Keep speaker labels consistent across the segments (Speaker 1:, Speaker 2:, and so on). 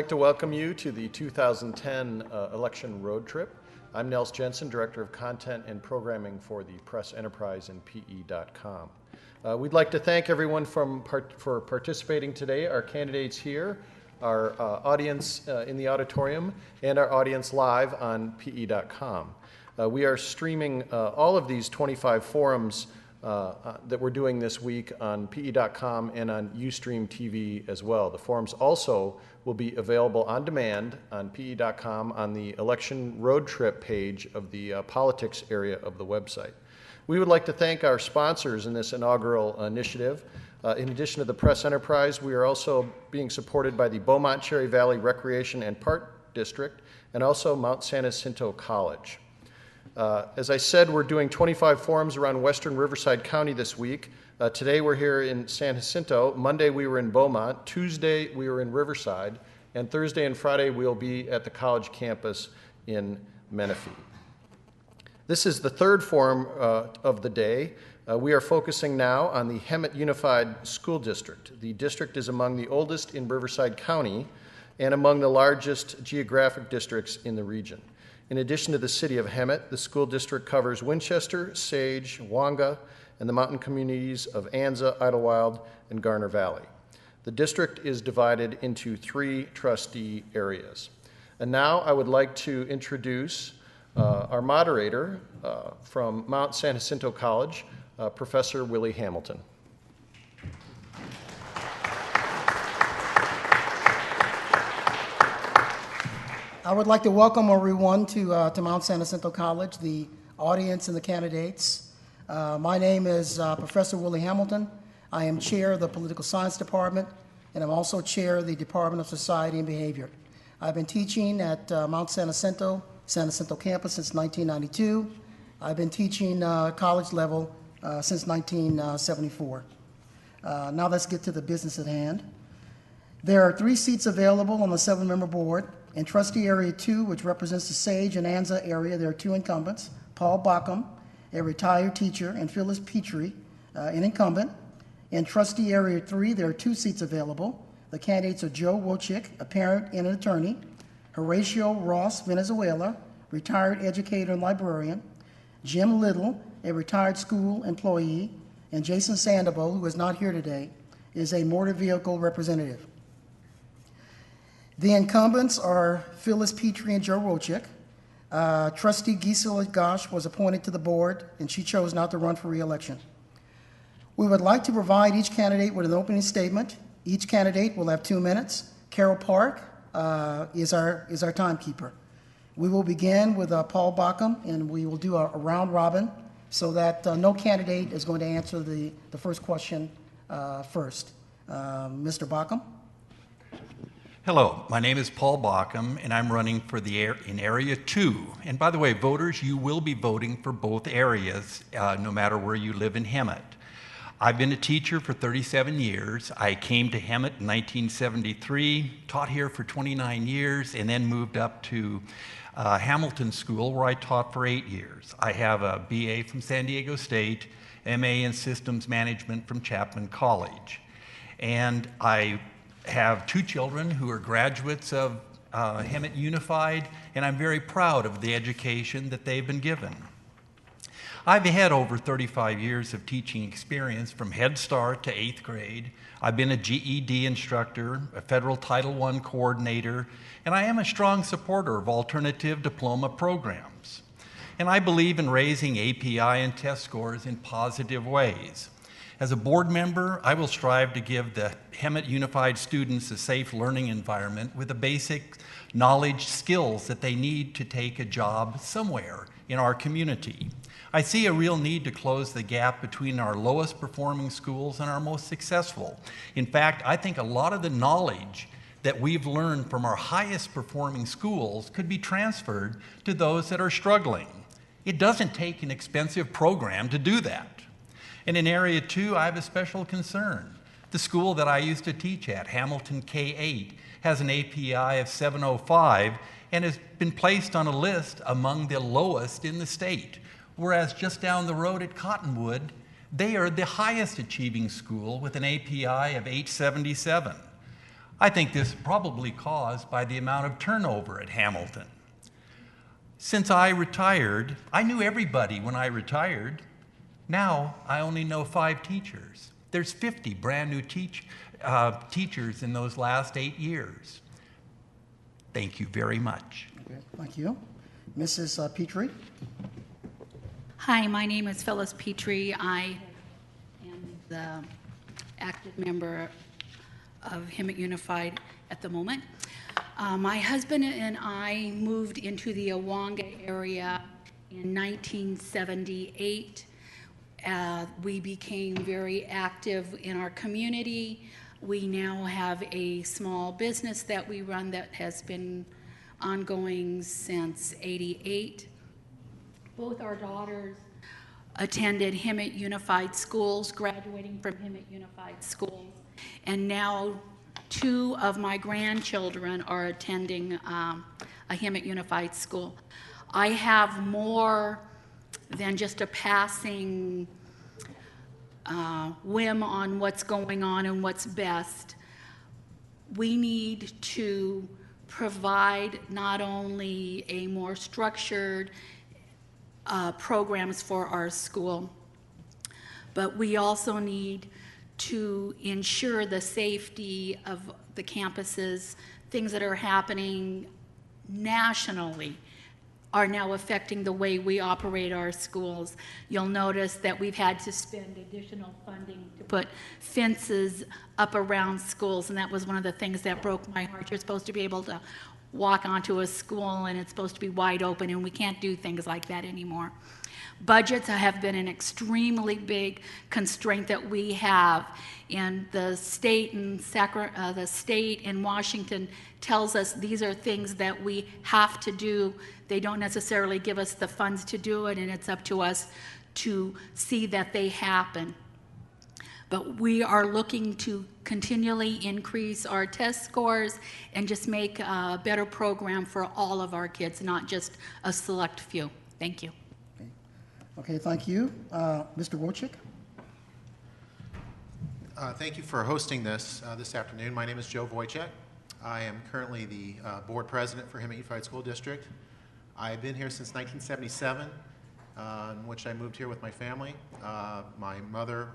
Speaker 1: like to welcome you to the 2010 election road trip. I'm Nels Jensen, Director of Content and Programming for the Press Enterprise and PE.com. We'd like to thank everyone for participating today, our candidates here, our audience in the auditorium, and our audience live on PE.com. We are streaming all of these 25 forums that we're doing this week on PE.com and on Ustream TV as well. The forums also will be available on demand on PE.com on the election road trip page of the politics area of the website. We would like to thank our sponsors in this inaugural initiative. In addition to the Press Enterprise, we are also being supported by the Beaumont Cherry Valley Recreation and Park District and also Mount San Jacinto College. As I said, we're doing 25 forums around western Riverside County this week. Today we're here in San Jacinto. Monday we were in Beaumont. Tuesday we were in Riverside. And Thursday and Friday we'll be at the college campus in Menifee. This is the third forum of the day. We are focusing now on the Hemet Unified School District. The district is among the oldest in Riverside County and among the largest geographic districts in the region. In addition to the city of Hemet, the school district covers Winchester, Sage, Wanga, and the mountain communities of Anza, Idlewild, and Garner Valley. The district is divided into 3 trustee areas. And now I would like to introduce our moderator from Mount San Jacinto College, Professor Willie Hamilton.
Speaker 2: I would like to welcome everyone to Mount San Jacinto College, the audience and the candidates. My name is Professor Willie Hamilton. I am chair of the Political Science Department, and I'm also chair of the Department of Society and Behavior. I've been teaching at Mount San Jacinto campus since 1992. I've been teaching college level since 1974. Now let's get to the business at hand. There are 3 seats available on the 7-member board. In Trustee Area 2, which represents the Sage and Anza area, there are 2 incumbents, Paul Bockham, a retired teacher, and Phyllis Petrie, an incumbent. In Trustee Area 3, there are 2 seats available. The candidates are Joe Wojcik, a parent and an attorney, Horatio Ross Venezuela, retired educator and librarian, Jim Little, a retired school employee, and Jason Sandoval, who is not here today, is a motor vehicle representative. The incumbents are Phyllis Petrie and Joe Wojcik. Trustee Gisela Gosch was appointed to the board, and she chose not to run for re-election. We would like to provide each candidate with an opening statement. Each candidate will have 2 minutes. Carol Park is our timekeeper. We will begin with Paul Bockham, and we will do a round robin so that no candidate is going to answer the first question first. Mr. Bockham?
Speaker 3: Hello, my name is Paul Bockham, and I'm running for in Area 2. And by the way, voters, you will be voting for both areas, no matter where you live in Hemet. I've been a teacher for 37 years. I came to Hemet in 1973, taught here for 29 years, and then moved up to Hamilton School, where I taught for 8 years. I have a BA from San Diego State, MA in Systems Management from Chapman College. And I have 2 children who are graduates of Hemet Unified, and I'm very proud of the education that they've been given. I've had over 35 years of teaching experience from Head Start to 8th grade. I've been a GED instructor, a federal Title I coordinator, and I am a strong supporter of alternative diploma programs. And I believe in raising API and test scores in positive ways. As a board member, I will strive to give the Hemet Unified students a safe learning environment with the basic knowledge skills that they need to take a job somewhere in our community. I see a real need to close the gap between our lowest performing schools and our most successful. In fact, I think a lot of the knowledge that we've learned from our highest performing schools could be transferred to those that are struggling. It doesn't take an expensive program to do that. And in Area 2, I have a special concern. The school that I used to teach at, Hamilton K-8, has an API of 705 and has been placed on a list among the lowest in the state. Whereas just down the road at Cottonwood, they are the highest achieving school with an API of 877. I think this is probably caused by the amount of turnover at Hamilton. Since I retired, I knew everybody when I retired. Now I only know 5 teachers. There's 50 brand new teachers in those last 8 years. Thank you very much.
Speaker 2: Okay, thank you. Mrs. Petrie?
Speaker 4: Hi, my name is Phyllis Petrie. I am the active member of Hemet Unified at the moment. My husband and I moved into the Awanga area in 1978. We became very active in our community. We now have a small business that we run that has been ongoing since '88. Both our daughters attended Hemet Unified Schools, graduating from Hemet Unified Schools, and now 2 of my grandchildren are attending a Hemet Unified School. I have more than just a passing whim on what's going on and what's best. We need to provide not only a more structured programs for our school, but we also need to ensure the safety of the campuses. Things that are happening nationally are now affecting the way we operate our schools. You'll notice that we've had to spend additional funding to put fences up around schools, and that was one of the things that broke my heart. You're supposed to be able to walk onto a school and it's supposed to be wide open, and we can't do things like that anymore. Budgets have been an extremely big constraint that we have, and the state in Washington tells us these are things that we have to do. They don't necessarily give us the funds to do it, and it's up to us to see that they happen. But we are looking to continually increase our test scores and just make a better program for all of our kids, not just a select few. Thank you.
Speaker 2: Okay, thank you. Mr. Wojcik?
Speaker 5: Thank you for hosting this afternoon. My name is Joe Wojcik. I am currently the board president for Hemet Unified School District. I've been here since 1977, in which I moved here with my family. My mother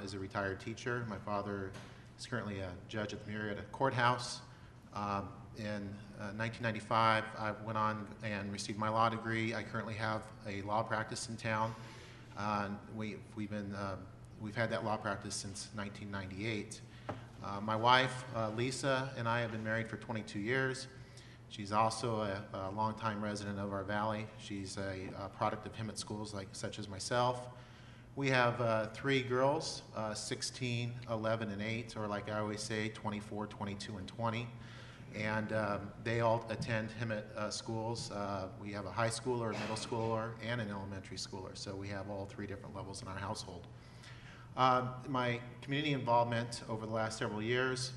Speaker 5: is a retired teacher. My father is currently a judge at the Marietta Courthouse. In 1995, I went on and received my law degree. I currently have a law practice in town. We've had that law practice since 1998. My wife, Lisa, and I have been married for 22 years. She's also a longtime resident of our valley. She's a product of Hemet schools, such as myself. We have 3 girls, 16, 11, and 8, or like I always say, 24, 22, and 20. And they all attend Hemet schools. We have a high schooler, a middle schooler, and an elementary schooler. So we have all 3 different levels in our household. My community involvement over the last several years,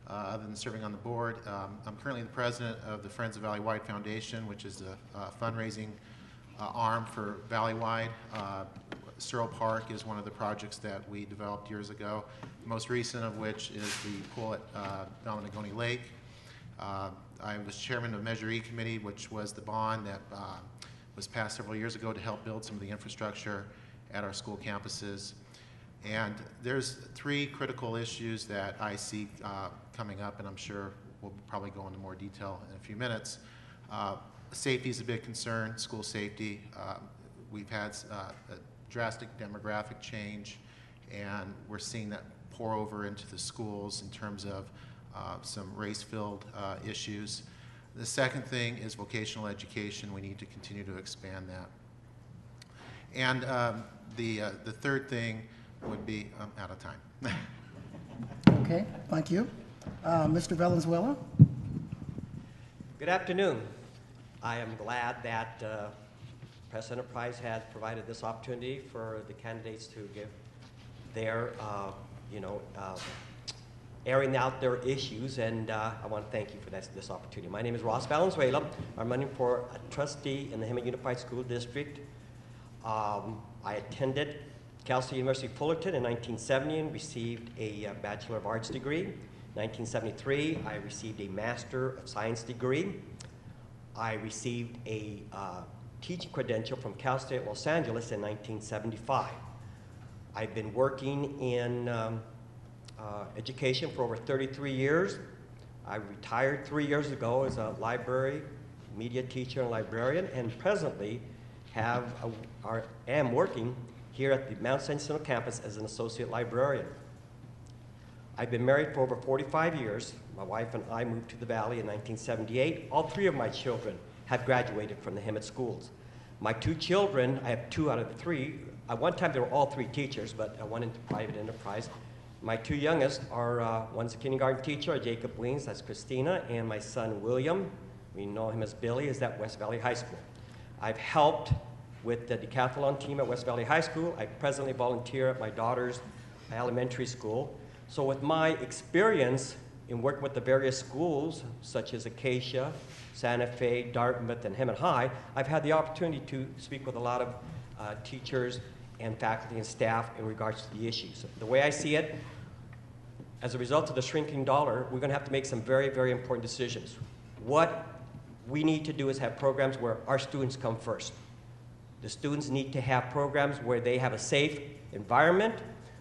Speaker 5: other than serving on the board, I'm currently the president of the Friends of Valley-Wide Foundation, which is a fundraising arm for Valley-Wide. Searle Park is one of the projects that we developed years ago, the most recent of which is the pool at Dominagoni Lake. I was chairman of Measure E Committee, which was the bond that was passed several years ago to help build some of the infrastructure at our school campuses. And there's 3 critical issues that I see coming up, and I'm sure we'll probably go into more detail in a few minutes. Safety is a big concern, school safety. We've had a drastic demographic change, and we're seeing that pour over into the schools in terms of some race-filled issues. The second thing is vocational education. We need to continue to expand that. And the third thing would be, I'm out of time.
Speaker 2: Okay, thank you. Mr. Valenzuela?
Speaker 6: Good afternoon. I am glad that Press Enterprise has provided this opportunity for the candidates to give their, airing out their issues, and I want to thank you for this opportunity. My name is Ross Valenzuela. I'm running for a trustee in the Hemet Unified School District. I attended Cal State University Fullerton in 1970 and received a Bachelor of Arts degree. 1973, I received a Master of Science degree. I received a teaching credential from Cal State Los Angeles in 1975. I've been working in education for over 33 years. I retired 3 years ago as a library, media teacher and librarian, and presently am working here at the Mount San Jacinto campus as an associate librarian. I've been married for over 45 years. My wife and I moved to the Valley in 1978. All three of my children have graduated from the Hemet schools. My two children, I have 2 out of the 3. At one time, they were all 3 teachers, but I went into private enterprise. My 2 youngest are, one's a kindergarten teacher, Jacob Weens, that's Christina, and my son, William, we know him as Billy, is at West Valley High School. I've helped with the decathlon team at West Valley High School. I presently volunteer at my daughter's elementary school. So with my experience in working with the various schools, such as Acacia, Santa Fe, Dartmouth, and Hemet High, I've had the opportunity to speak with a lot of teachers and faculty and staff in regards to the issues. The way I see it, as a result of the shrinking dollar, we're going to have to make some very, very important decisions. What we need to do is have programs where our students come first. The students need to have programs where they have a safe environment,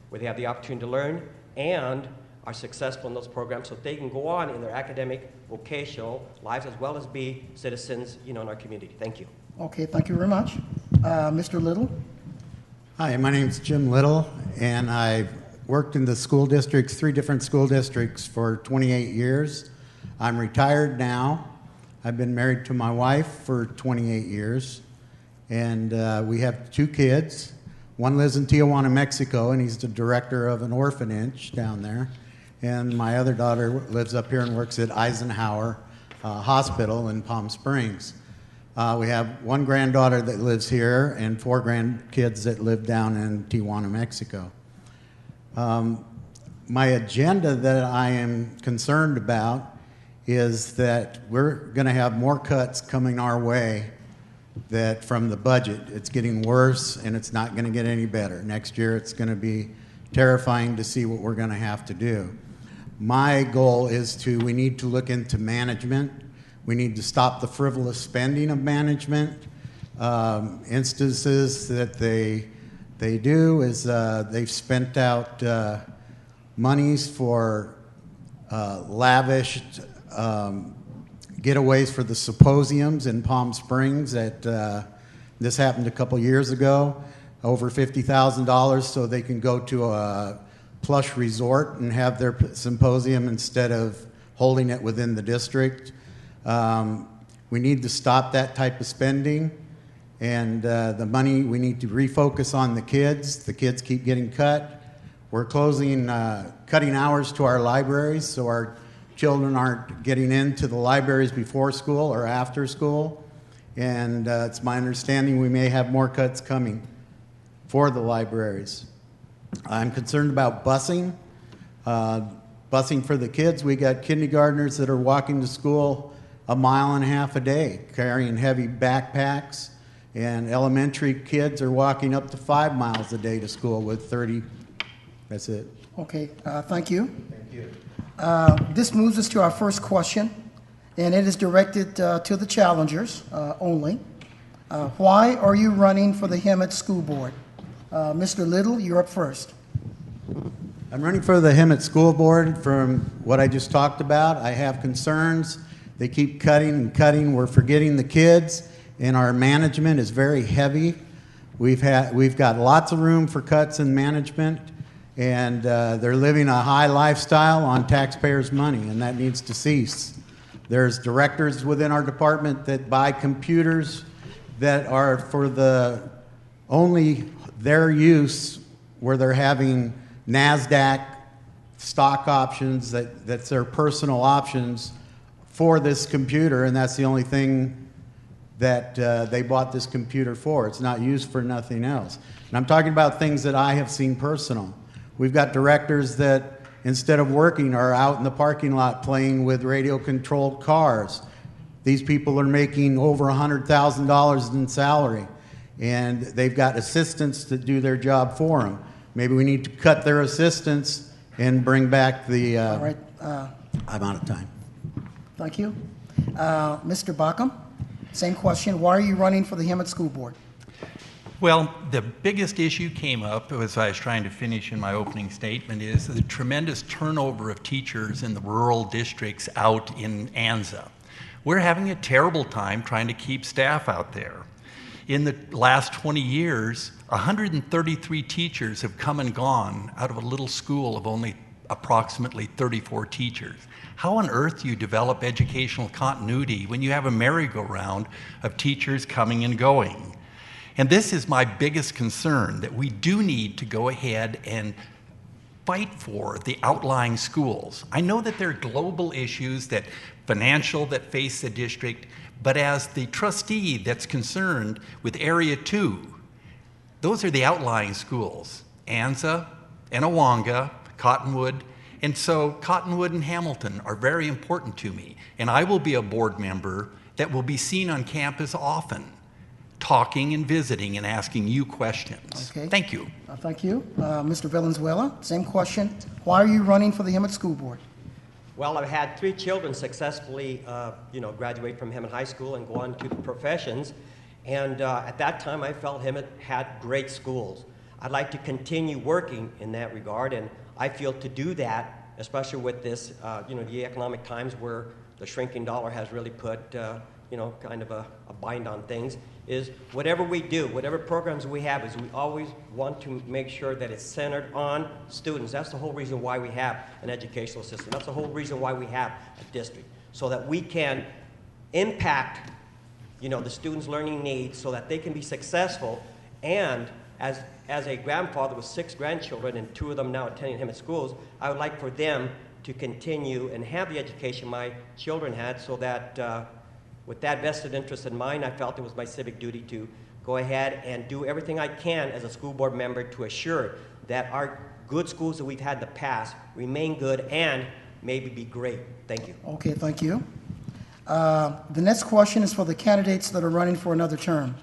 Speaker 6: where they have the opportunity to learn, and are successful in those programs so they can go on in their academic, vocational lives, as well as be citizens, in our community. Thank you.
Speaker 2: Okay, thank you very much. Mr. Little?
Speaker 7: Hi, my name's Jim Little, and I've worked in the school districts, 3 different school districts for 28 years. I'm retired now. I've been married to my wife for 28 years, and we have 2 kids. One lives in Tijuana, Mexico, and he's the director of an orphanage down there. And my other daughter lives up here and works at Eisenhower Hospital in Palm Springs. We have 1 granddaughter that lives here and 4 grandkids that live down in Tijuana, Mexico. My agenda that I am concerned about is that we're going to have more cuts coming our way that from the budget. It's getting worse and it's not going to get any better. Next year it's going to be terrifying to see what we're going to have to do. My goal is we need to look into management. We need to stop the frivolous spending of management. Instances that they do is they've spent out monies for lavish getaways for the symposiums in Palm Springs. This happened a couple years ago, over $50,000 so they can go to a plush resort and have their symposium instead of holding it within the district. We need to stop that type of spending, and the money, we need to refocus on the kids. The kids keep getting cut. We're cutting hours to our libraries so our children aren't getting into the libraries before school or after school. And it's my understanding we may have more cuts coming for the libraries. I'm concerned about busing. Busing for the kids. We got kindergartners that are walking to school 1.5 miles a day, carrying heavy backpacks, and elementary kids are walking up to 5 miles a day to school with 30. That's it.
Speaker 2: Okay, thank you.
Speaker 7: Thank you.
Speaker 2: This moves us to our first question, and it is directed to the challengers only. Why are you running for the Hemet School Board? Mr. Little, you're up first.
Speaker 7: I'm running for the Hemet School Board from what I just talked about. I have concerns. They keep cutting and cutting. We're forgetting the kids, and our management is very heavy. We've got lots of room for cuts in management, and they're living a high lifestyle on taxpayers' money, and that needs to cease. There's directors within our department that buy computers that are for only their use, where they're having NASDAQ stock options, that's their personal options for this computer, and that's the only thing that they bought this computer for. It's not used for nothing else. And I'm talking about things that I have seen personal. We've got directors that, instead of working, are out in the parking lot playing with radio-controlled cars. These people are making over $100,000 in salary, and they've got assistants that do their job for them. Maybe we need to cut their assistants and bring back the
Speaker 2: All right.
Speaker 7: I'm out of time.
Speaker 2: Thank you. Mr. Bockham, same question. Why are you running for the Hemet School Board?
Speaker 3: Well, the biggest issue came up as I was trying to finish in my opening statement is the tremendous turnover of teachers in the rural districts out in Anza. We're having a terrible time trying to keep staff out there. In the last 20 years, 133 teachers have come and gone out of a little school of only approximately 34 teachers. How on earth do you develop educational continuity when you have a merry-go-round of teachers coming and going? And this is my biggest concern, that we do need to go ahead and fight for the outlying schools. I know that there are global issues that face the district, but as the trustee that's concerned with Area 2, those are the outlying schools, Anza, Enawanga, Cottonwood, and so Cottonwood and Hamilton are very important to me. And I will be a board member that will be seen on campus often, talking and visiting and asking you questions.
Speaker 2: Okay.
Speaker 3: Thank you.
Speaker 2: Thank you. Mr. Valenzuela, same question. Why are you running for the Hemet School Board?
Speaker 6: Well, I've had 3 children successfully, graduate from Hemet High School and go on to the professions. And at that time, I felt Hemet had great schools. I'd like to continue working in that regard, and I feel to do that, especially with this, the economic times where the shrinking dollar has really put, kind of a bind on things, is whatever we do, whatever programs we have, is we always want to make sure that it's centered on students. That's the whole reason why we have an educational system. That's the whole reason why we have a district, so that we can impact, the students' learning needs so that they can be successful. And as a grandfather with 6 grandchildren and 2 of them now attending Hemet schools, I would like for them to continue and have the education my children had, so that with that vested interest in mind, I felt it was my civic duty to go ahead and do everything I can as a school board member to assure that our good schools that we've had in the past remain good and maybe be great. Thank you.
Speaker 2: Okay, thank you. The next question is for the candidates that are running for another term.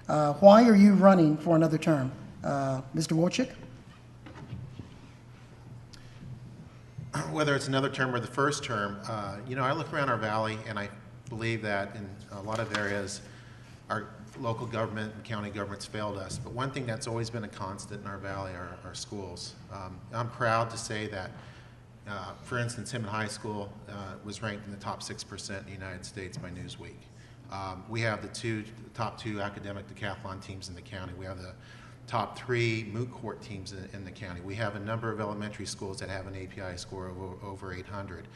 Speaker 2: Why are you running for another term? Mr. Wojcik?
Speaker 5: Whether it's another term or the first term, I look around our valley and I believe that in a lot of areas our local government and county governments failed us. But one thing that's always been a constant in our valley are our schools. I'm proud to say that, for instance, Hemet High School was ranked in the top 6% in the United States by Newsweek. We have the top two academic decathlon teams in the county. We have the top 3 moot court teams in the county. We have a number of elementary schools that have an API score of over 800.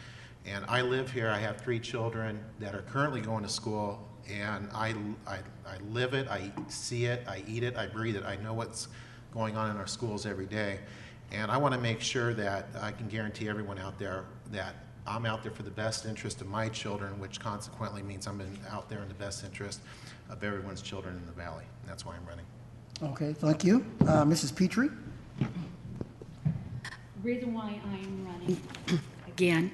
Speaker 5: And I live here. I have 3 children that are currently going to school, and I live it, I see it, I eat it, I breathe it. I know what's going on in our schools every day. And I want to make sure that I can guarantee everyone out there that I'm out there for the best interest of my children, which consequently means I'm out there in the best interest of everyone's children in the valley. And that's why I'm running.
Speaker 2: Okay, thank you. Mrs. Petrie?
Speaker 4: The reason why I'm running again,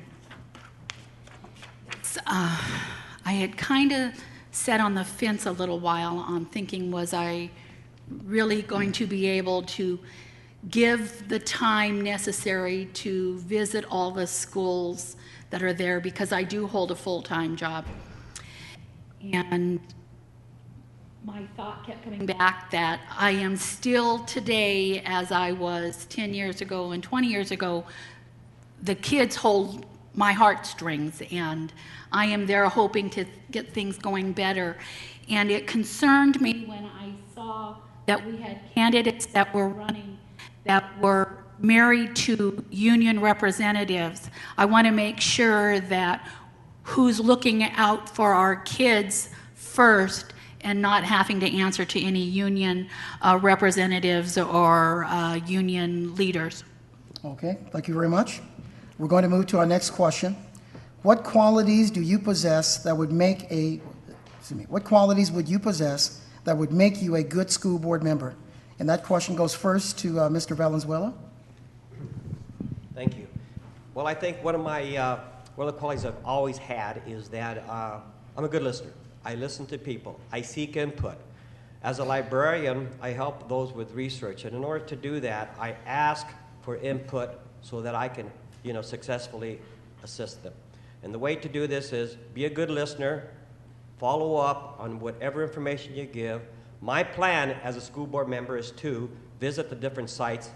Speaker 4: I had kind of sat on the fence a little while on thinking, was I really going to be able to give the time necessary to visit all the schools that are there, because I do hold a full-time job. And my thought kept coming back that I am still today, as I was 10 years ago and 20 years ago, the kids hold my heartstrings, and I am there hoping to get things going better. And it concerned me when I saw that we had candidates that were running that were married to union representatives. I want to make sure that who's looking out for our kids first and not having to answer to any union representatives or union leaders.
Speaker 2: Okay, thank you very much. We're going to move to our next question. What qualities do you possess that would make what qualities would you possess that would make you a good school board member? And that question goes first to Mr. Valenzuela.
Speaker 6: Thank you. Well, I think one of the qualities I've always had is that I'm a good listener. I listen to people. I seek input. As a librarian, I help those with research, and in order to do that, I ask for input so that I can, successfully assist them. And the way to do this is be a good listener, follow up on whatever information you give. My plan as a school board member is to visit the different sites.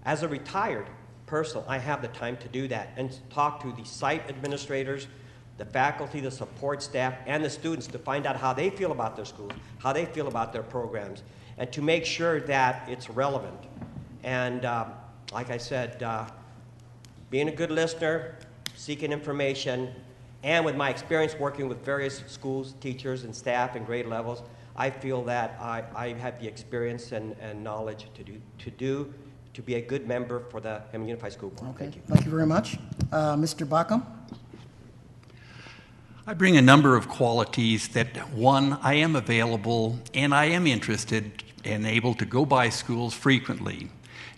Speaker 6: As a retired person, I have the time to do that and talk to the site administrators, the faculty, the support staff, and the students to find out how they feel about their schools, how they feel about their programs, and to make sure that it's relevant. And like I said, being a good listener, seeking information, and with my experience working with various schools, teachers, and staff and grade levels, I feel that I have the experience and knowledge to be a good member for the Hemet Unified School Board.
Speaker 2: Okay,
Speaker 6: Thank you.
Speaker 2: thank you very much. Mr. Backham?
Speaker 3: I bring a number of qualities that, one, I am available and I am interested and able to go by schools frequently.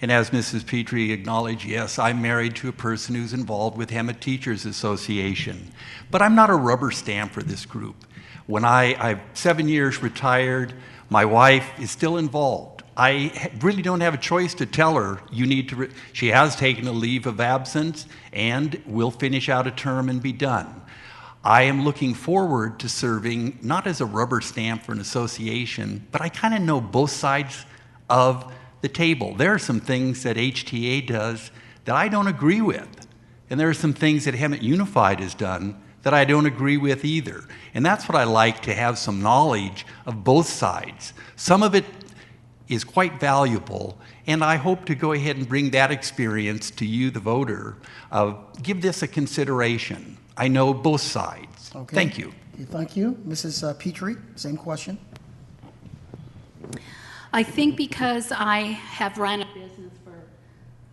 Speaker 3: And as Mrs. Petrie acknowledged, yes, I'm married to a person who's involved with Hemet Teachers Association. But I'm not a rubber stamp for this group. When I'm 7 years retired, my wife is still involved. I really don't have a choice to tell her, you need to, she has taken a leave of absence and will finish out a term and be done. I am looking forward to serving, not as a rubber stamp for an association, but I kind of know both sides of the table. There are some things that HTA does that I don't agree with. And there are some things that Hemet Unified has done that I don't agree with either. And that's what I like, to have some knowledge of both sides. Some of it is quite valuable, and I hope to go ahead and bring that experience to you, the voter. Give this a consideration. I know both sides.
Speaker 2: Okay.
Speaker 3: Thank you.
Speaker 2: Okay, thank you. Mrs. Petrie, same question.
Speaker 4: I think because I have run a business for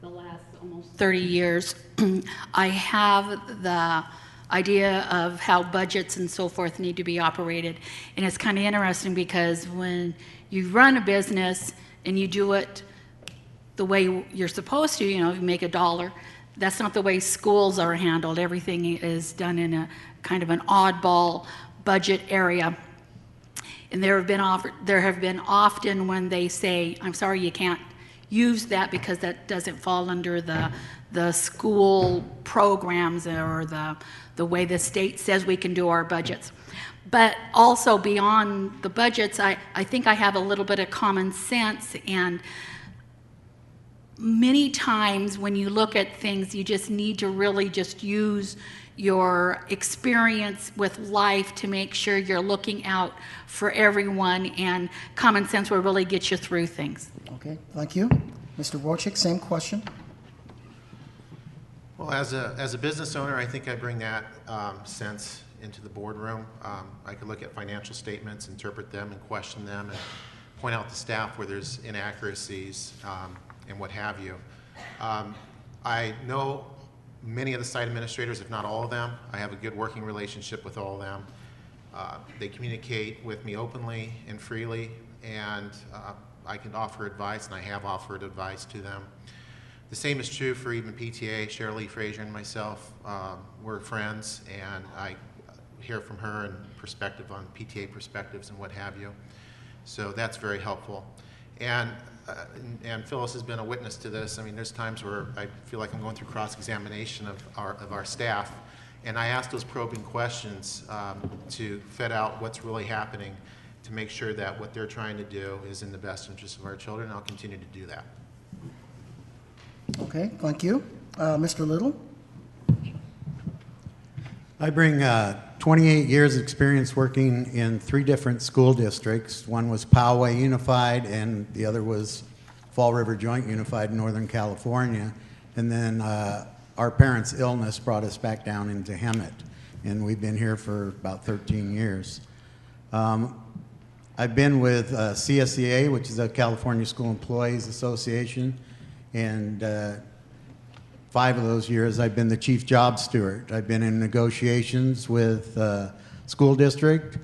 Speaker 4: the last almost 30 years, I have the idea of how budgets and so forth need to be operated. And it's kind of interesting because when you run a business and you do it the way you're supposed to, you know, you make $1, that's not the way schools are handled. Everything is done in a kind of an oddball budget area. And there have been often when they say, I'm sorry, you can't use that because that doesn't fall under the school programs or the way the state says we can do our budgets. But also beyond the budgets, I think I have a little bit of common sense, and many times when you look at things, you just need to really just use your experience with life to make sure you're looking out for everyone, and common sense will really get you through things.
Speaker 2: Okay, thank you. Mr. Wojcik, same question.
Speaker 5: Well, as a business owner, I think I bring that sense into the boardroom. I could look at financial statements, interpret them, and question them, and point out to staff where there's inaccuracies and what have you. I know many of the site administrators, if not all of them. I have a good working relationship with all of them. They communicate with me openly and freely, and I can offer advice, and I have offered advice to them. The same is true for even PTA. Shirley Frazier and myself, we're friends, and I hear from her and perspective on PTA perspectives and what have you. So that's very helpful. And Phyllis has been a witness to this. I mean, there's times where I feel like I'm going through cross-examination of our staff, and I ask those probing questions to vet out what's really happening, to make sure that what they're trying to do is in the best interest of our children, and I'll continue to do that.
Speaker 2: Okay, thank you. Mr. Little?
Speaker 7: I bring 28 years experience working in 3 different school districts. One was Poway Unified, and the other was Fall River Joint Unified in Northern California. And then our parents' illness brought us back down into Hemet, and we've been here for about 13 years. I've been with CSEA, which is the California School Employees Association, and 5 of those years I've been the chief job steward. I've been in negotiations with school district.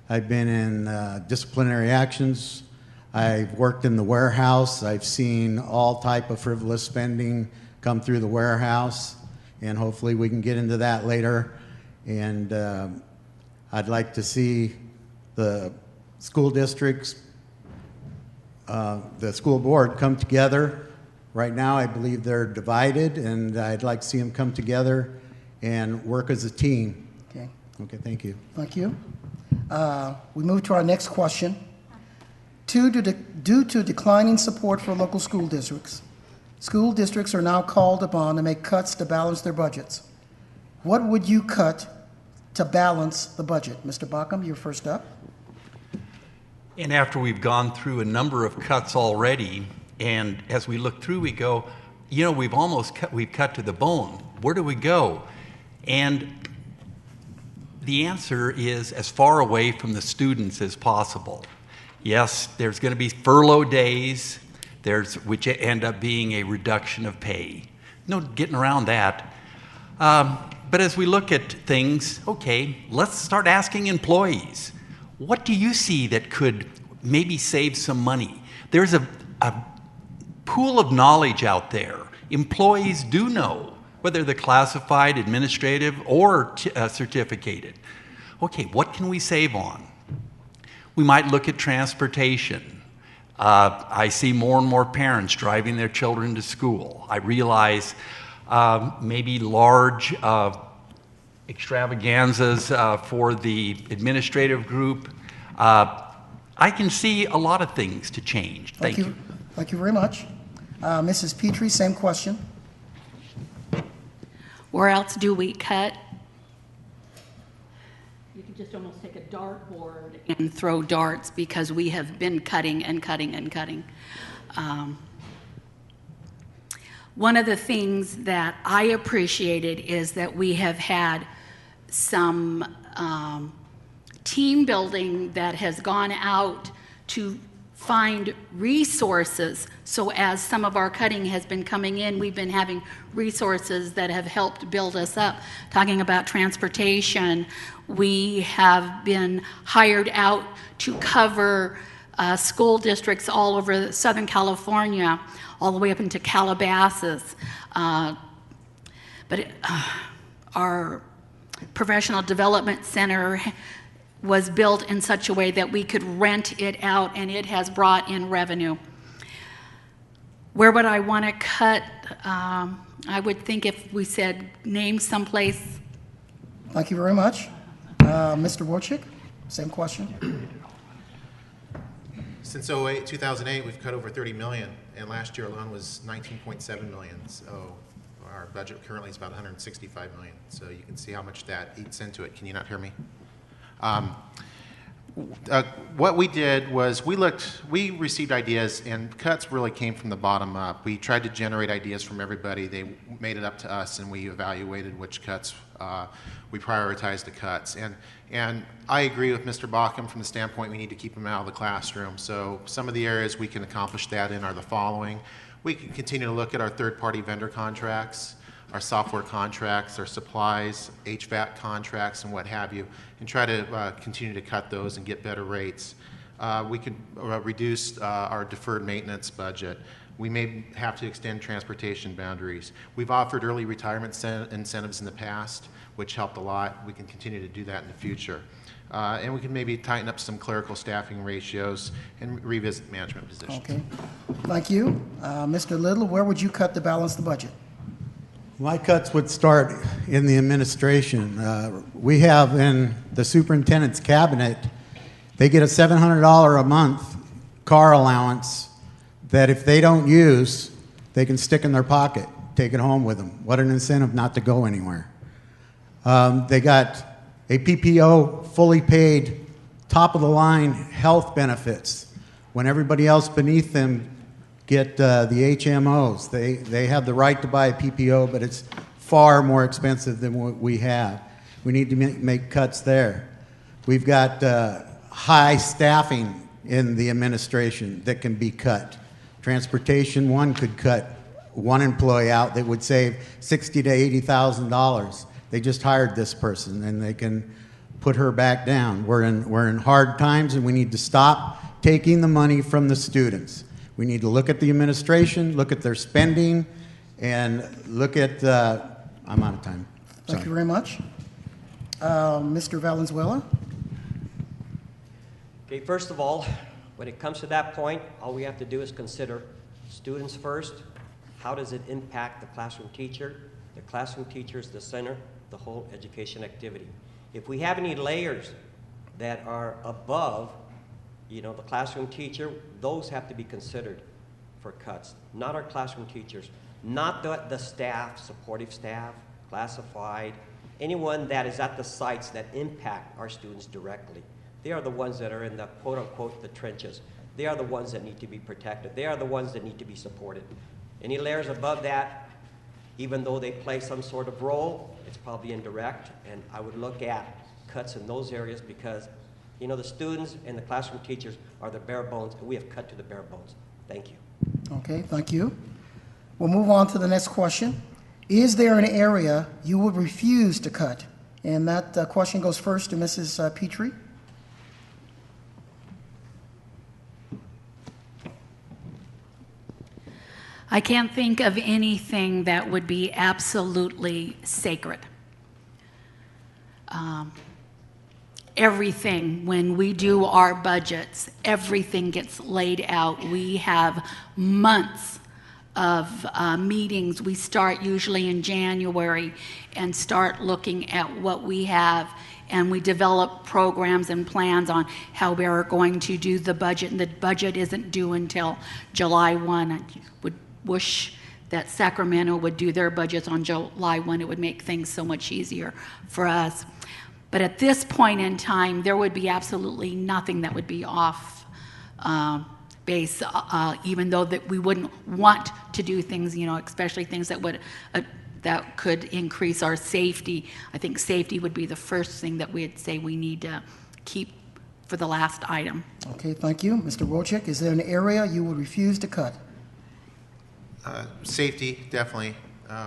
Speaker 7: I've been in disciplinary actions. I've worked in the warehouse. I've seen all type of frivolous spending come through the warehouse, and hopefully we can get into that later. And I'd like to see the school districts, the school board come together. Right now, I believe they're divided, and I'd like to see them come together and work as a team.
Speaker 2: Okay,
Speaker 7: Okay, thank you.
Speaker 2: thank you. We move to our next question. Due to declining support for local school districts are now called upon to make cuts to balance their budgets. What would you cut to balance the budget? Mr. Bockham, you're first up.
Speaker 3: And after we've gone through a number of cuts already, and as we look through, we go, you know, we've cut to the bone. Where do we go? And the answer is as far away from the students as possible. Yes, there's going to be furlough days, which end up being a reduction of pay. No getting around that. But as we look at things, okay, let's start asking employees, what do you see that could maybe save some money? There's a pool of knowledge out there. Employees do know, whether they're classified, administrative, or certificated. Okay, what can we save on? We might look at transportation. I see more and more parents driving their children to school. I realize maybe large extravaganzas for the administrative group. I can see a lot of things to change. Thank you.
Speaker 2: Thank you very much. Mrs. Petrie, same question.
Speaker 4: Where else do we cut? You can just almost take a dartboard and throw darts because we have been cutting and cutting and cutting. One of the things that I appreciated is that we have had some team building that has gone out to find resources. So as some of our cutting has been coming in, we've been having resources that have helped build us up. Talking about transportation, we have been hired out to cover school districts all over Southern California, all the way up into Calabasas. Our professional development center was built in such a way that we could rent it out, and it has brought in revenue. Where would I want to cut? I would think if we said name someplace.
Speaker 2: Thank you very much. Mr. Wojcik, same question.
Speaker 5: Since 2008, we've cut over 30 million, and last year alone was 19.7 million. So our budget currently is about 165 million. So you can see how much that eats into it. Can you not hear me? What we did was we received ideas, and cuts really came from the bottom up. We tried to generate ideas from everybody. They made it up to us, and we evaluated which cuts we prioritized the cuts. And I agree with Mr. Bockham from the standpoint we need to keep them out of the classroom. So some of the areas we can accomplish that in are the following. We can continue to look at our third-party vendor contracts, our software contracts, our supplies, HVAC contracts, and what have you, and try to continue to cut those and get better rates. We can reduce our deferred maintenance budget. We may have to extend transportation boundaries. We've offered early retirement incentives in the past, which helped a lot. We can continue to do that in the future. And we can maybe tighten up some clerical staffing ratios and revisit management positions.
Speaker 2: Okay, thank you. Mr. Little, where would you cut to balance the budget?
Speaker 7: My cuts would start in the administration. We have in the superintendent's cabinet, they get a $700 a month car allowance that if they don't use, they can stick in their pocket, take it home with them. What an incentive not to go anywhere. They got a PPO fully paid, top-of-the-line health benefits when everybody else beneath them get the HMOs. They have the right to buy a PPO, but it's far more expensive than what we have. We need to make cuts there. We've got high staffing in the administration that can be cut. Transportation, one could cut one employee out that would save $60,000 to $80,000. They just hired this person, and they can put her back down. We're in hard times, and we need to stop taking the money from the students. We need to look at the administration, look at their spending, and look at, I'm out of time. Sorry.
Speaker 2: Thank you very much. Mr. Valenzuela?
Speaker 6: Okay, first of all, when it comes to that point, all we have to do is consider students first. How does it impact the classroom teacher? The classroom teacher is the center the whole education activity. If we have any layers that are above, the classroom teacher, those have to be considered for cuts. Not our classroom teachers, not the staff, supportive staff, classified, anyone that is at the sites that impact our students directly. They are the ones that are in the quote-unquote the trenches. They are the ones that need to be protected. They are the ones that need to be supported. Any layers above that, even though they play some sort of role, it's probably indirect, and I would look at cuts in those areas because, the students and the classroom teachers are the bare bones, and we have cut to the bare bones. Thank you.
Speaker 2: Okay, thank you. We'll move on to the next question. Is there an area you would refuse to cut? And that question goes first to Mrs. Petrie.
Speaker 4: I can't think of anything that would be absolutely sacred. Everything, when we do our budgets, everything gets laid out. We have months of meetings. We start usually in January and start looking at what we have, and we develop programs and plans on how we are going to do the budget, and the budget isn't due until July 1. I would wish that Sacramento would do their budgets on July 1. It would make things so much easier for us. But at this point in time, there would be absolutely nothing that would be off base, even though that we wouldn't want to do things, especially things that would that could increase our safety. I think safety would be the first thing that we'd say we need to keep for the last item.
Speaker 2: Okay, thank you. Mr. Wojcik, is there an area you would refuse to cut?
Speaker 5: Safety, definitely.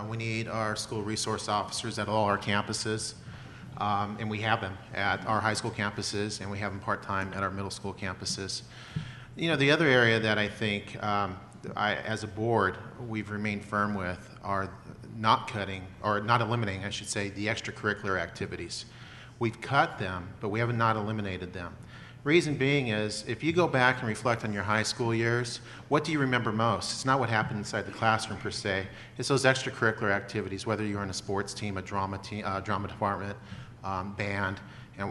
Speaker 5: We need our school resource officers at all our campuses. And we have them at our high school campuses, and we have them part-time at our middle school campuses. The other area that I think, as a board, we've remained firm with are not cutting, or not eliminating, I should say, the extracurricular activities. We've cut them, but we have not eliminated them. Reason being is, if you go back and reflect on your high school years, what do you remember most? It's not what happened inside the classroom per se. It's those extracurricular activities, whether you're in a sports team, a drama department, band,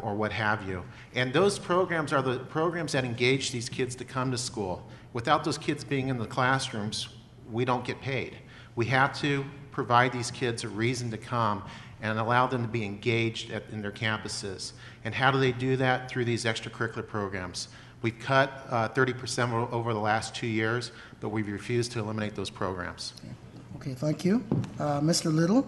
Speaker 5: or what have you. And those programs are the programs that engage these kids to come to school. Without those kids being in the classrooms, we don't get paid. We have to provide these kids a reason to come and allow them to be engaged in their campuses. And how do they do that? Through these extracurricular programs. We've cut 30% over the last 2 years, but we've refused to eliminate those programs.
Speaker 2: Okay, thank you. Mr. Little?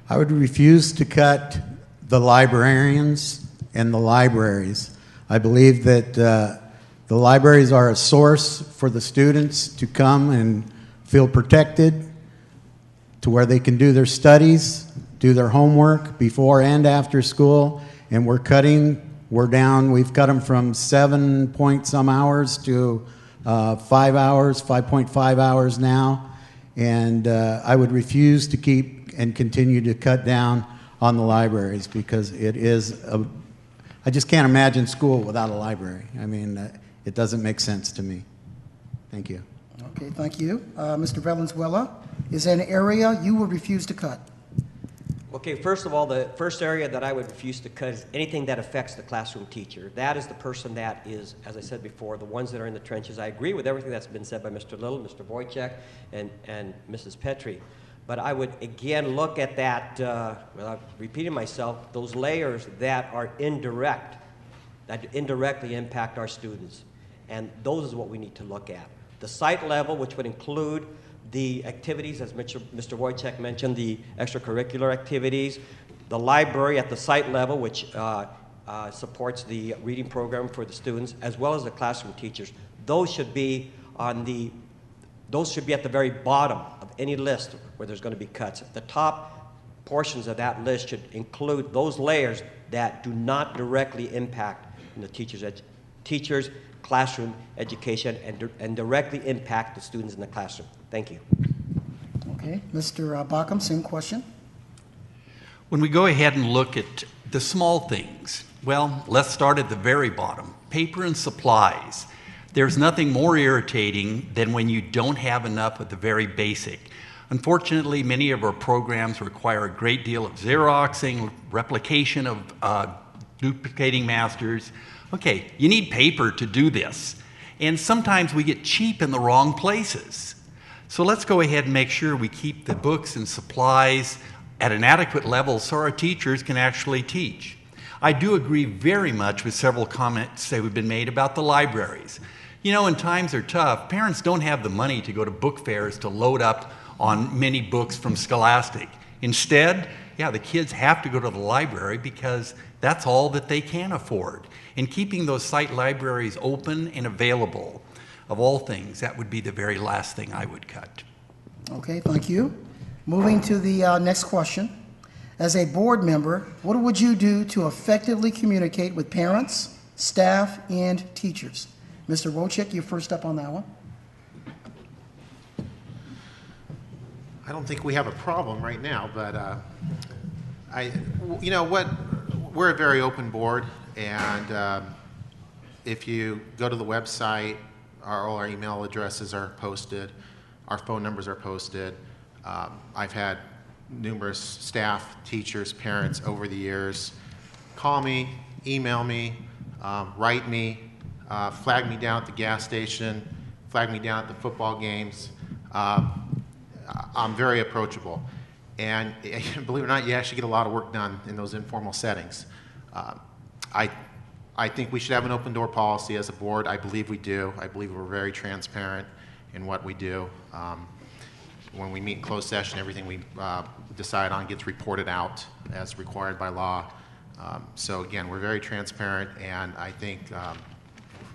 Speaker 7: I would refuse to cut the librarians and the libraries. I believe that the libraries are a source for the students to come and feel protected, to where they can do their studies, do their homework before and after school, and we've cut them from 7 point some hours to 5 hours, 5.5 hours now, and I would refuse to keep and continue to cut down on the libraries because I just can't imagine school without a library. I mean, it doesn't make sense to me. Thank you.
Speaker 2: Okay, thank you. Mr. Valenzuela, is there an area you would refuse to cut?
Speaker 6: Okay, first of all, the first area that I would refuse to cut is anything that affects the classroom teacher. That is the person that is, as I said before, the ones that are in the trenches. I agree with everything that's been said by Mr. Little, Mr. Wojcik, and Mrs. Petrie. But I would, again, look at that, without repeating myself, those layers that are indirect, that indirectly impact our students. And those is what we need to look at. The site level, which would include the activities, as Mr. Wojcik mentioned, the extracurricular activities, the library at the site level, which supports the reading program for the students, as well as the classroom teachers. Those should be at the very bottom of any list where there's going to be cuts. The top portions of that list should include those layers that do not directly impact the teachers' classroom education and directly impact the students in the classroom. Thank you.
Speaker 2: Okay, Mr. Bockham, same question.
Speaker 3: When we go ahead and look at the small things, well, let's start at the very bottom. Paper and supplies. There's nothing more irritating than when you don't have enough of the very basic. Unfortunately, many of our programs require a great deal of Xeroxing, replication of duplicating masters. Okay, you need paper to do this. And sometimes we get cheap in the wrong places. So let's go ahead and make sure we keep the books and supplies at an adequate level so our teachers can actually teach. I do agree very much with several comments that have been made about the libraries. You know, when times are tough, parents don't have the money to go to book fairs to load up on many books from Scholastic. Instead, yeah, the kids have to go to the library because that's all that they can afford. And keeping those site libraries open and available, of all things, that would be the very last thing I would cut.
Speaker 2: Okay, thank you. Moving to the next question. As a board member, what would you do to effectively communicate with parents, staff, and teachers? Mr. Wojcik, you're first up on that one.
Speaker 5: I don't think we have a problem right now, but you know what, we're a very open board, and if you go to the website, all our email addresses are posted, our phone numbers are posted. I've had numerous staff, teachers, parents over the years call me, email me, write me, flag me down at the gas station, flag me down at the football games. I'm very approachable. And believe it or not, you actually get a lot of work done in those informal settings. I think we should have an open door policy as a board. I believe we do. I believe we're very transparent in what we do. When we meet in closed session, everything we decide on gets reported out as required by law. So again, we're very transparent, and I think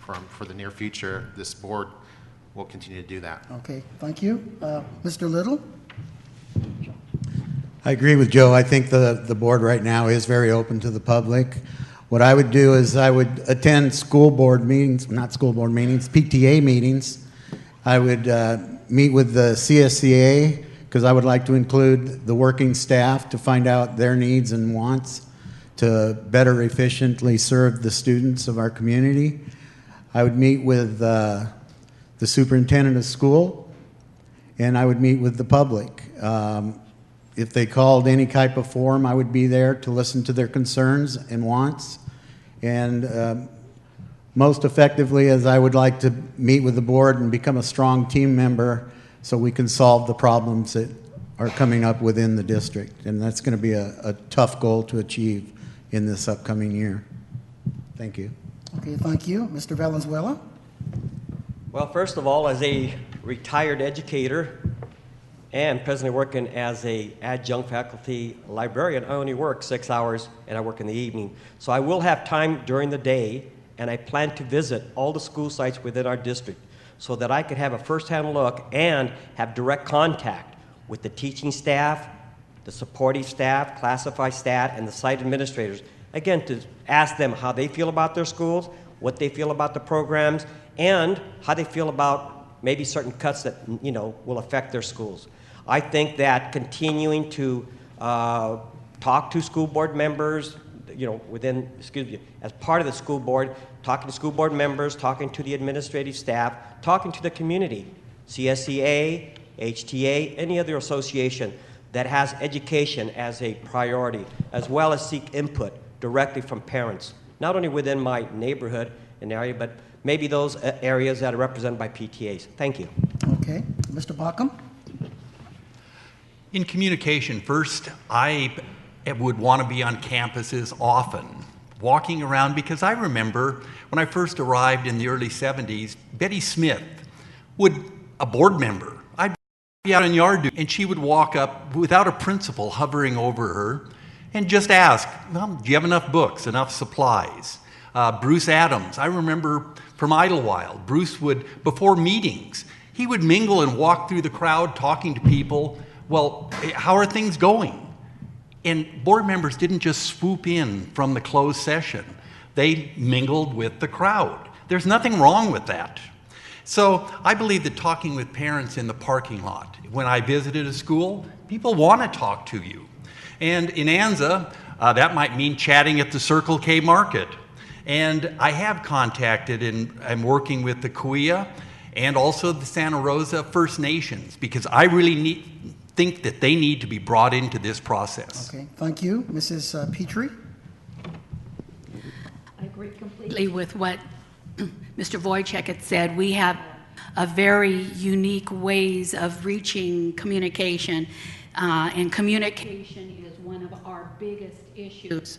Speaker 5: for the near future, this board will continue to do that.
Speaker 2: Okay, thank you. Mr. Little?
Speaker 7: I agree with Joe. I think the board right now is very open to the public. What I would do is I would attend school board meetings, not school board meetings, PTA meetings. I would meet with the CSCA because I would like to include the working staff to find out their needs and wants to better efficiently serve the students of our community. I would meet with the superintendent of school, and I would meet with the public. If they called any type of forum, I would be there to listen to their concerns and wants. And most effectively, as I would like to meet with the board and become a strong team member so we can solve the problems that are coming up within the district. And that's going to be a tough goal to achieve in this upcoming year. Thank you.
Speaker 2: Okay, thank you. Mr. Valenzuela?
Speaker 6: Well, first of all, as a retired educator and presently working as a adjunct faculty librarian, I only work 6 hours and I work in the evening. So I will have time during the day, and I plan to visit all the school sites within our district so that I could have a firsthand look and have direct contact with the teaching staff, the supportive staff, classified staff, and the site administrators. Again, to ask them how they feel about their schools, what they feel about the programs, and how they feel about maybe certain cuts that, you know, will affect their schools. I think that continuing to talk to school board members, you know, within, as part of the school board, talking to school board members, talking to the administrative staff, talking to the community, CSCA, HTA, any other association that has education as a priority, as well as seek input directly from parents, not only within my neighborhood and area, but maybe those areas that are represented by PTAs. Thank you.
Speaker 2: Okay. Mr. Bockham?
Speaker 3: In communication, first, I would want to be on campuses often, walking around, because I remember when I first arrived in the early 70s, Betty Smith a board member, I'd be out in yard duty, and she would walk up without a principal hovering over her and just ask, well, do you have enough books, enough supplies? Bruce Adams, I remember from Idlewild, Bruce would, before meetings, he would mingle and walk through the crowd talking to people. Well, how are things going? And board members didn't just swoop in from the closed session. They mingled with the crowd. There's nothing wrong with that. So I believe that talking with parents in the parking lot, when I visited a school, people want to talk to you. And in Anza, that might mean chatting at the Circle K Market. And I have contacted and I'm working with the Kuya and also the Santa Rosa First Nations, because I really think that they need to be brought into this process.
Speaker 2: Okay, thank you. Mrs. Petrie?
Speaker 4: I agree completely with what Mr. Wojcik had said. We have a very unique ways of reaching communication, and communication is one of our biggest issues.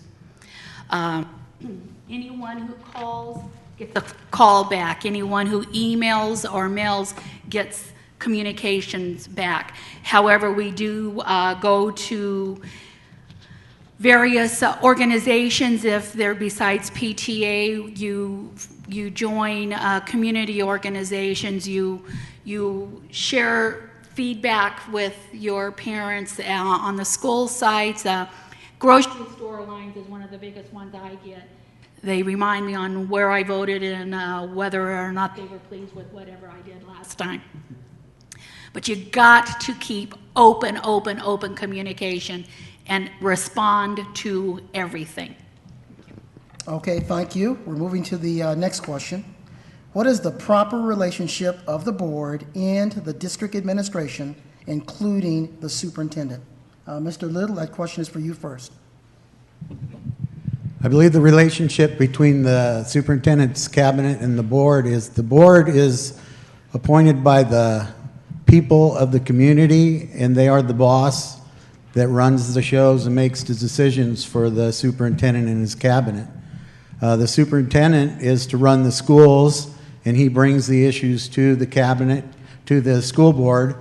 Speaker 4: Anyone who calls gets a call back. Anyone who emails or mails gets communications back. However, we do go to various organizations. If they're besides PTA, you join community organizations. You share feedback with your parents on the school sites. Grocery store lines is one of the biggest ones I get. They remind me on where I voted and whether or not they were pleased with whatever I did last time. But you got to keep open communication and respond to everything.
Speaker 2: Okay, thank you. We're moving to the next question. What is the proper relationship of the board and the district administration, including the superintendent? Mr. Little, that question is for you first.
Speaker 7: I believe the relationship between the superintendent's cabinet and the board is appointed by the people of the community, and they are the boss that runs the shows and makes the decisions for the superintendent and his cabinet. The superintendent is to run the schools, and he brings the issues to the cabinet, to the school board,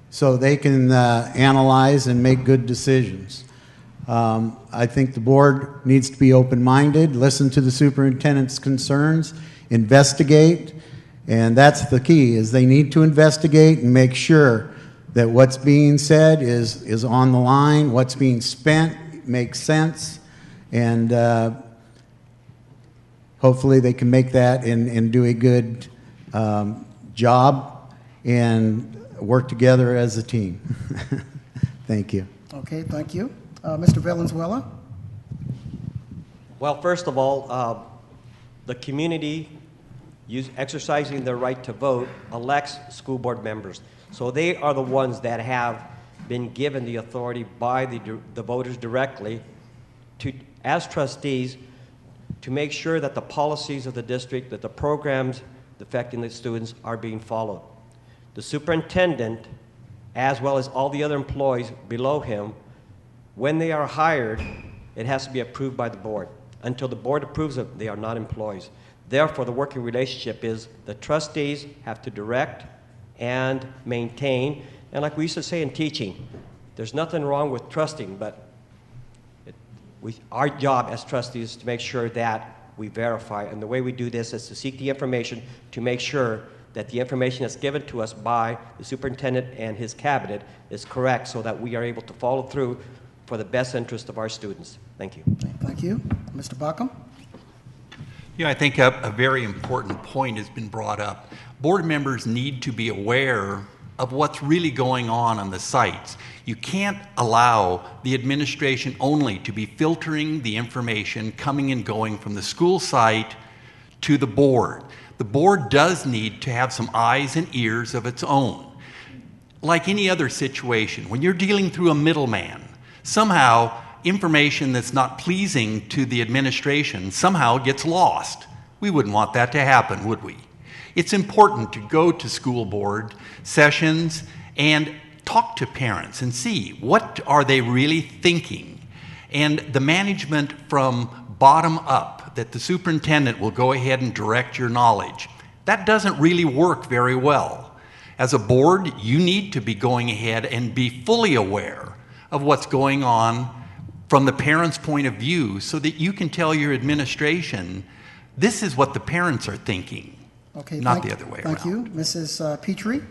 Speaker 7: so they can analyze and make good decisions. I think the board needs to be open-minded, listen to the superintendent's concerns, investigate, and that's the key, is they need to investigate and make sure that what's being said is on the line, what's being spent makes sense, and hopefully they can make that and do a good job and work together as a team. Thank you.
Speaker 2: Okay, thank you. Mr. Valenzuela?
Speaker 6: Well, first of all, the community exercising their right to vote elects school board members. So they are the ones that have been given the authority by the voters directly to, as trustees, to make sure that the policies of the district, that the programs affecting the students are being followed. The superintendent, as well as all the other employees below him, when they are hired, it has to be approved by the board. Until the board approves it, they are not employees. Therefore, the working relationship is the trustees have to direct and maintain. And like we used to say in teaching, there's nothing wrong with trusting, but our job as trustees is to make sure that we verify. And the way we do this is to seek the information to make sure that the information that's given to us by the superintendent and his cabinet is correct, so that we are able to follow through for the best interest of our students. Thank you.
Speaker 2: Thank you. Mr. Bockham?
Speaker 3: Yeah, I think a very important point has been brought up. Board members need to be aware of what's really going on the sites. You can't allow the administration only to be filtering the information coming and going from the school site to the board. The board does need to have some eyes and ears of its own. Like any other situation, when you're dealing through a middleman, somehow information that's not pleasing to the administration somehow gets lost. We wouldn't want that to happen, would we? It's important to go to school board sessions and talk to parents and see what are they really thinking. And the management from bottom up, that the superintendent will go ahead and direct your knowledge, that doesn't really work very well. As a board, you need to be going ahead and be fully aware of what's going on from the parents' point of view, so that you can tell your administration, this is what the parents are thinking,
Speaker 2: Okay,
Speaker 3: not the other way around.
Speaker 2: Thank you. Mrs. Petrie?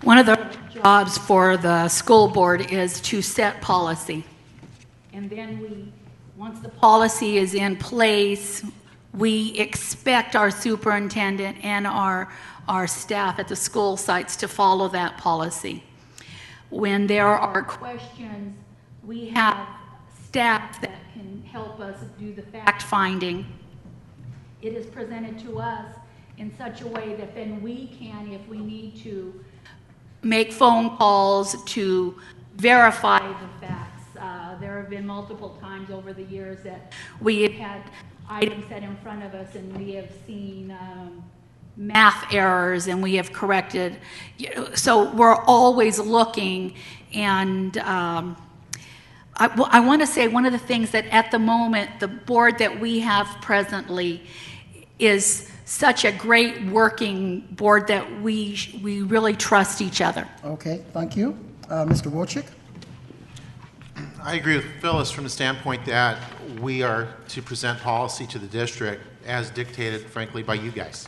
Speaker 4: One of the jobs for the school board is to set policy. And then once the policy is in place, we expect our superintendent and our staff at the school sites to follow that policy. When there are questions, we have staff that can help us do the fact-finding. It is presented to us in such a way that then we can, if we need to, make phone calls to verify the facts. There have been multiple times over the years that we have had items set in front of us and we have seen math errors and we have corrected. So we're always looking, and I want to say one of the things that at the moment, the board that we have presently is such a great working board that we really trust each other.
Speaker 2: Okay, thank you. Mr. Wojcik?
Speaker 5: I agree with Phyllis from the standpoint that we are to present policy to the district as dictated, frankly, by you guys.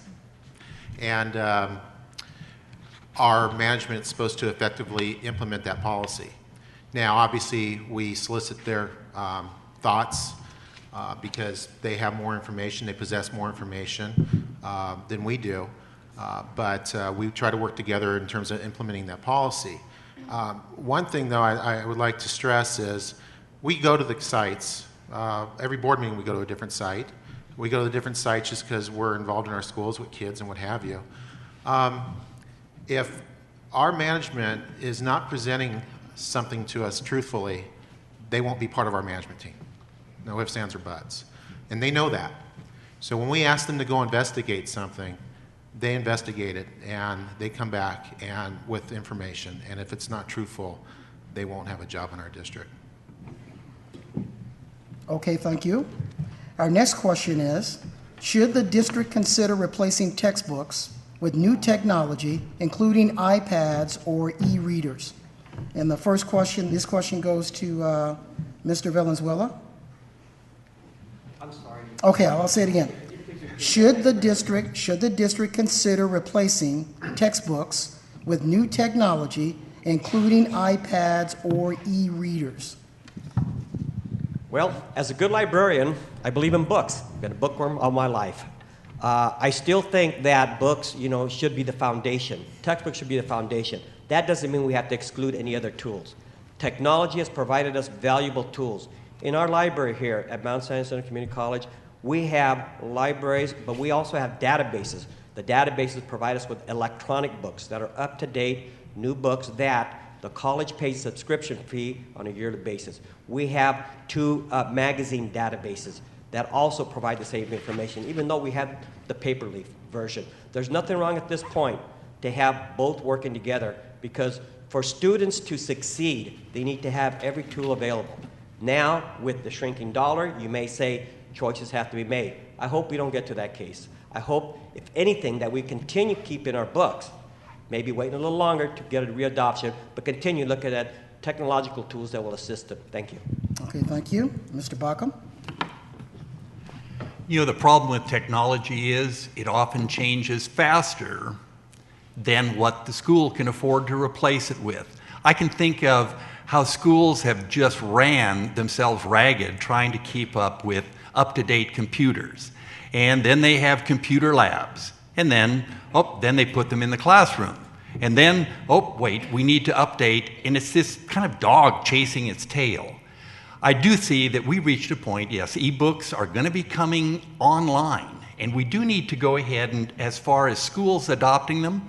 Speaker 5: And our management is supposed to effectively implement that policy. Now, obviously, we solicit their thoughts because they have more information, they possess more information than we do. But we try to work together in terms of implementing that policy. One thing, though, I would like to stress is we go to the sites. Every board meeting we go to a different site. We go to the different sites just because we're involved in our schools with kids and what have you. If our management is not presenting something to us truthfully, they won't be part of our management team. No ifs, ands, or buts. And they know that. So when we ask them to go investigate something, they investigate it and they come back and with information. And if it's not truthful, they won't have a job in our district.
Speaker 2: Okay, thank you. Our next question is, should the district consider replacing textbooks with new technology, including iPads or e-readers? And the first question, this question goes to Mr. Valenzuela.
Speaker 6: I'm sorry.
Speaker 2: Okay, I'll say it again. Should the district consider replacing textbooks with new technology, including iPads or e-readers?
Speaker 6: Well, as a good librarian, I believe in books. I've been a bookworm all my life. I still think that books, should be the foundation. Textbooks should be the foundation. That doesn't mean we have to exclude any other tools. Technology has provided us valuable tools. In our library here at Mount San Jacinto Community College, we have libraries, but we also have databases. The databases provide us with electronic books that are up-to-date, new books that the college pays subscription fee on a yearly basis. We have 2 magazine databases that also provide the same information, even though we have the paper-leaf version. There's nothing wrong at this point to have both working together, because for students to succeed, they need to have every tool available. Now, with the shrinking dollar, you may say choices have to be made. I hope we don't get to that case. I hope, if anything, that we continue keeping our books, maybe waiting a little longer to get a readoption, but continue looking at technological tools that will assist them. Thank you.
Speaker 2: Okay, thank you. Mr. Bauckham?
Speaker 3: The problem with technology is it often changes faster than what the school can afford to replace it with. I can think of how schools have just ran themselves ragged trying to keep up with up-to-date computers. And then they have computer labs. And then they put them in the classroom. And then, wait, we need to update. And it's this kind of dog chasing its tail. I do see that we reached a point, yes, ebooks are going to be coming online. And we do need to go ahead and, as far as schools adopting them,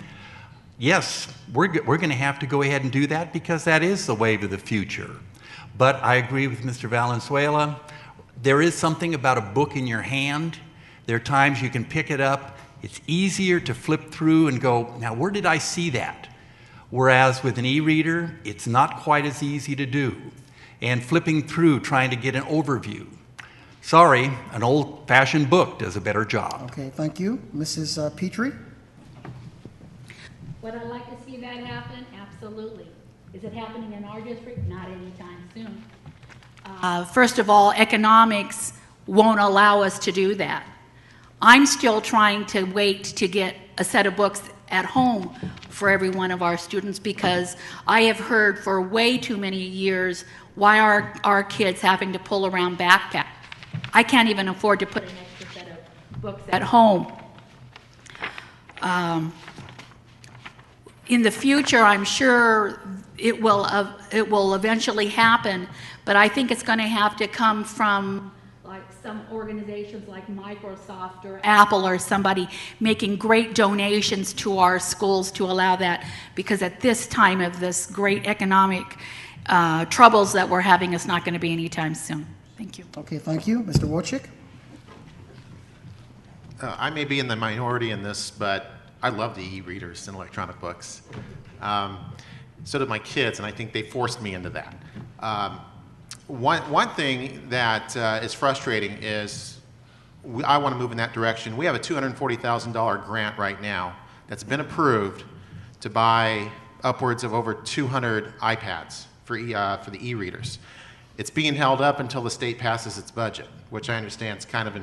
Speaker 3: yes, we're going to have to go ahead and do that because that is the wave of the future. But I agree with Mr. Valenzuela. There is something about a book in your hand. There are times you can pick it up. It's easier to flip through and go, now where did I see that? Whereas with an e-reader, it's not quite as easy to do. And flipping through, trying to get an overview. Sorry, an old-fashioned book does a better job.
Speaker 2: Okay, thank you. Mrs. Petrie?
Speaker 4: Would I like to see that happen? Absolutely. Is it happening in our district? Not anytime soon. First of all, economics won't allow us to do that. I'm still trying to wait to get a set of books at home for every one of our students because I have heard for way too many years why are our kids having to pull around backpacks. I can't even afford to put an extra set of books at home. In the future, I'm sure it will eventually happen, but I think it's going to have to come from like some organization organizations like Microsoft or Apple or somebody making great donations to our schools to allow that, because at this time of this great economic troubles that we're having, it's not going to be anytime soon. Thank you.
Speaker 2: Okay, thank you. Mr. Wojcik?
Speaker 5: I may be in the minority in this, but I love the e-readers and electronic books. So did my kids, and I think they forced me into that. One thing that is frustrating is I want to move in that direction. We have a $240,000 grant right now that's been approved to buy upwards of over 200 iPads for the e-readers. It's being held up until the state passes its budget, which I understand is kind of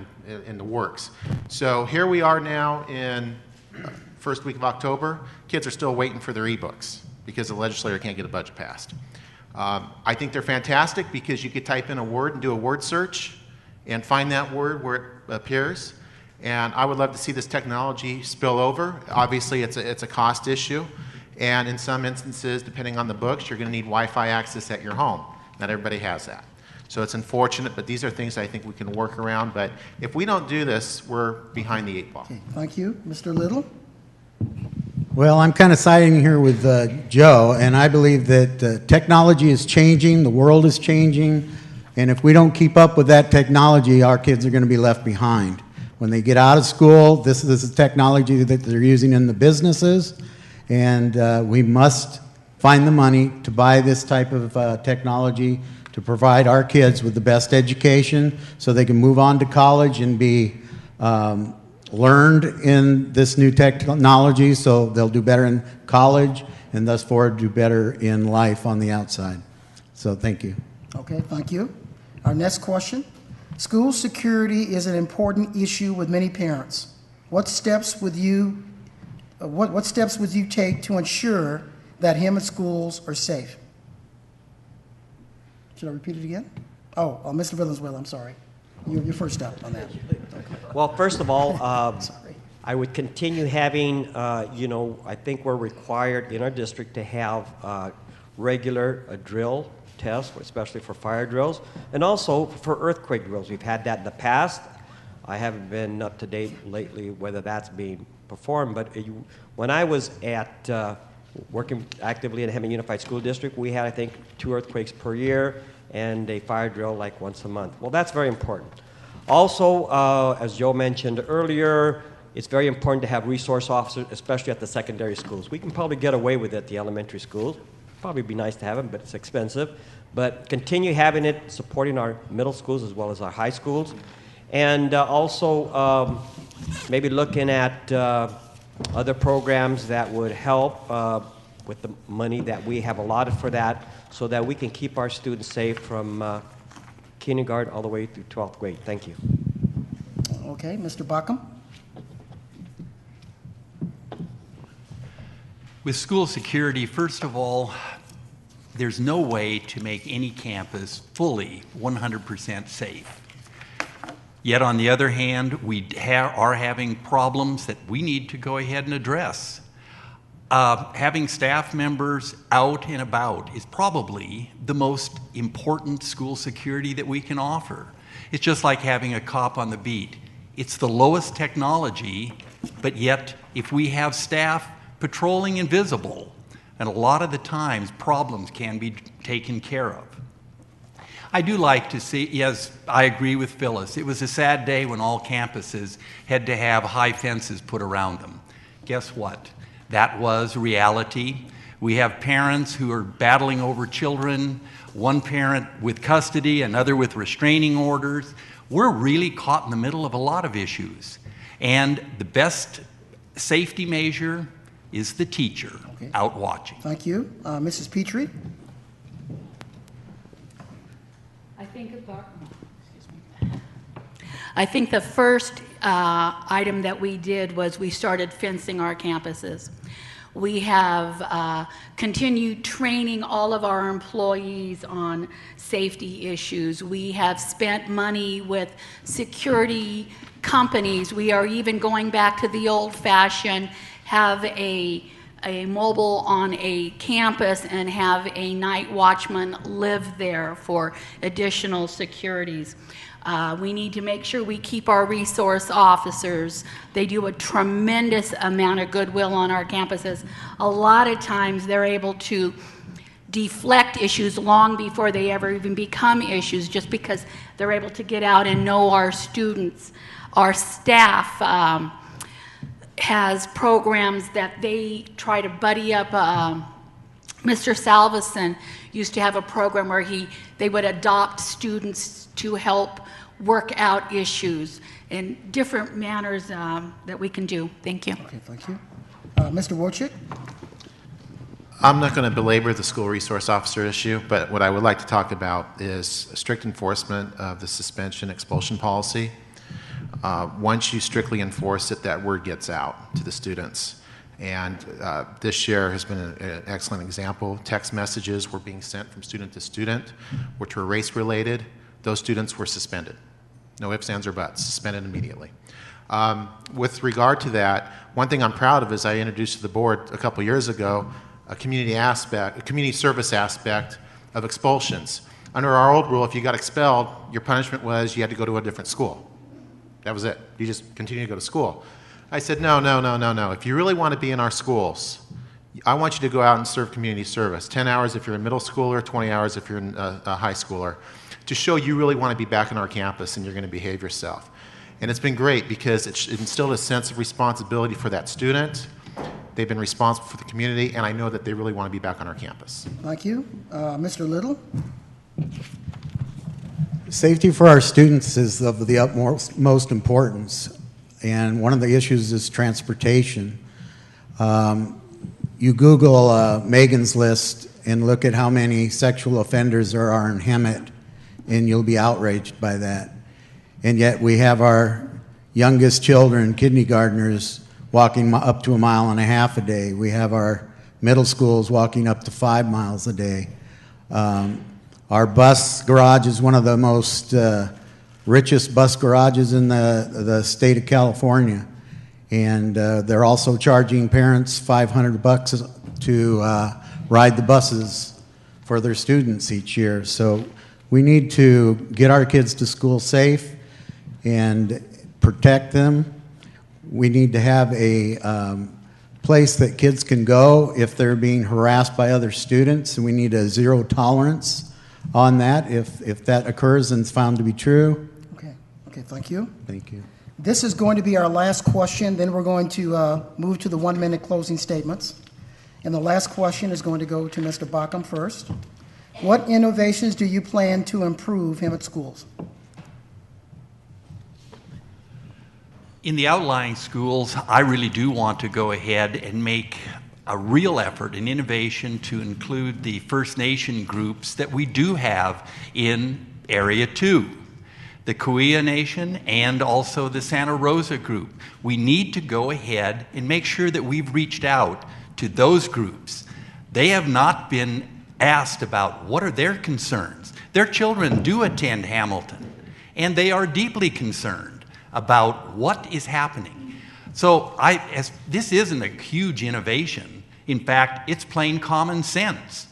Speaker 5: in the works. So here we are now in first week of October. Kids are still waiting for their e-books because the legislature can't get a budget passed. I think they're fantastic because you could type in a word and do a word search and find that word where it appears. And I would love to see this technology spill over. Obviously, it's a cost issue. And in some instances, depending on the books, you're going to need Wi-Fi access at your home. Not everybody has that. So it's unfortunate, but these are things I think we can work around. But if we don't do this, we're behind the 8 ball.
Speaker 2: Okay, thank you. Mr. Little?
Speaker 7: Well, I'm kind of siding here with Joe, and I believe that technology is changing, the world is changing, and if we don't keep up with that technology, our kids are going to be left behind. When they get out of school, this is technology that they're using in the businesses, and we must find the money to buy this type of technology to provide our kids with the best education so they can move on to college and be learned in this new technology, so they'll do better in college and thus forward do better in life on the outside. So thank you.
Speaker 2: Okay, thank you. Our next question. School security is an important issue with many parents. What steps would you take to ensure that Hemet schools are safe? Should I repeat it again? Oh, Mr. Valenzuela, I'm sorry. You're first up on that.
Speaker 6: Well, first of all,
Speaker 2: Sorry.
Speaker 6: I would continue having, I think we're required in our district to have regular drill tests, especially for fire drills, and also for earthquake drills. We've had that in the past. I haven't been up to date lately whether that's being performed, but when I was at working actively at Hemet Unified School District, we had, I think, 2 earthquakes per year and a fire drill like once a month. Well, that's very important. Also, as Joe mentioned earlier, it's very important to have resource officers, especially at the secondary schools. We can probably get away with it at the elementary schools. Probably be nice to have them, but it's expensive. But continue having it, supporting our middle schools as well as our high schools. And also maybe looking at other programs that would help with the money that we have allotted for that so that we can keep our students safe from kindergarten all the way through 12th grade. Thank you.
Speaker 2: Okay, Mr. Bockham?
Speaker 3: With school security, first of all, there's no way to make any campus fully 100% safe. Yet on the other hand, we are having problems that we need to go ahead and address. Having staff members out and about is probably the most important school security that we can offer. It's just like having a cop on the beat. It's the lowest technology, but yet if we have staff patrolling and visible, and a lot of the times problems can be taken care of. I do like to see, yes, I agree with Phyllis. It was a sad day when all campuses had to have high fences put around them. Guess what? That was reality. We have parents who are battling over children, one parent with custody, another with restraining orders. We're really caught in the middle of a lot of issues. And the best safety measure is the teacher out watching.
Speaker 2: Thank you. Mrs. Petrie?
Speaker 4: I think the first item that we did was we started fencing our campuses. We have continued training all of our employees on safety issues. We have spent money with security companies. We are even going back to the old-fashioned, have a mobile on a campus and have a night watchman live there for additional securities. We need to make sure we keep our resource officers. They do a tremendous amount of goodwill on our campuses. A lot of times they're able to deflect issues long before they ever even become issues, just because they're able to get out and know our students. Our staff has programs that they try to buddy up. Mr. Salveson used to have a program where they would adopt students to help work out issues in different manners that we can do. Thank you.
Speaker 2: Okay, thank you. Mr. Wojcik?
Speaker 5: I'm not going to belabor the school resource officer issue, but what I would like to talk about is strict enforcement of the suspension expulsion policy. Once you strictly enforce it, that word gets out to the students. And this year has been an excellent example. Text messages were being sent from student to student, which were race-related. Those students were suspended. No ifs, ands, or buts, suspended immediately. With regard to that, one thing I'm proud of is I introduced to the board a couple years ago a community service aspect of expulsions. Under our old rule, if you got expelled, your punishment was you had to go to a different school. That was it. You just continue to go to school. I said, no. If you really want to be in our schools, I want you to go out and serve community service. 10 hours if you're a middle schooler, 20 hours if you're a high schooler, to show you really want to be back in our campus and you're going to behave yourself. And it's been great because it instilled a sense of responsibility for that student. They've been responsible for the community, and I know that they really want to be back on our campus.
Speaker 2: Thank you. Mr. Little?
Speaker 7: Safety for our students is of the utmost importance, and one of the issues is transportation. You Google Megan's List and look at how many sexual offenders there are in Hemet, and you'll be outraged by that. And yet we have our youngest children, kindergartners, walking up to 1.5 miles a day. We have our middle schools walking up to 5 miles a day. Our bus garage is one of the most richest bus garages in the state of California. And they're also charging parents $500 to ride the buses for their students each year. So we need to get our kids to school safe and protect them. We need to have a place that kids can go if they're being harassed by other students, and we need a zero tolerance on that if that occurs and is found to be true.
Speaker 2: Okay, thank you.
Speaker 7: Thank you.
Speaker 2: This is going to be our last question, then we're going to move to the 1-minute closing statements. And the last question is going to go to Mr. Bockham first. What innovations do you plan to improve Hemet schools?
Speaker 3: In the outlying schools, I really do want to go ahead and make a real effort, an innovation to include the First Nation groups that we do have in Area 2, the Kuia Nation and also the Santa Rosa group. We need to go ahead and make sure that we've reached out to those groups. They have not been asked about what are their concerns. Their children do attend Hamilton, and they are deeply concerned about what is happening. So this isn't a huge innovation. In fact, it's plain common sense.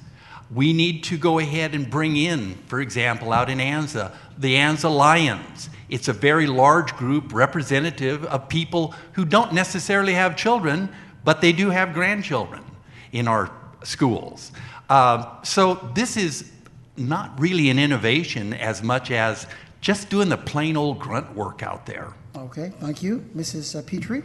Speaker 3: We need to go ahead and bring in, for example, out in Anza, the Anza Lions. It's a very large group representative of people who don't necessarily have children, but they do have grandchildren in our schools. So this is not really an innovation as much as just doing the plain old grunt work out there.
Speaker 2: Okay, thank you. Mrs. Petrie?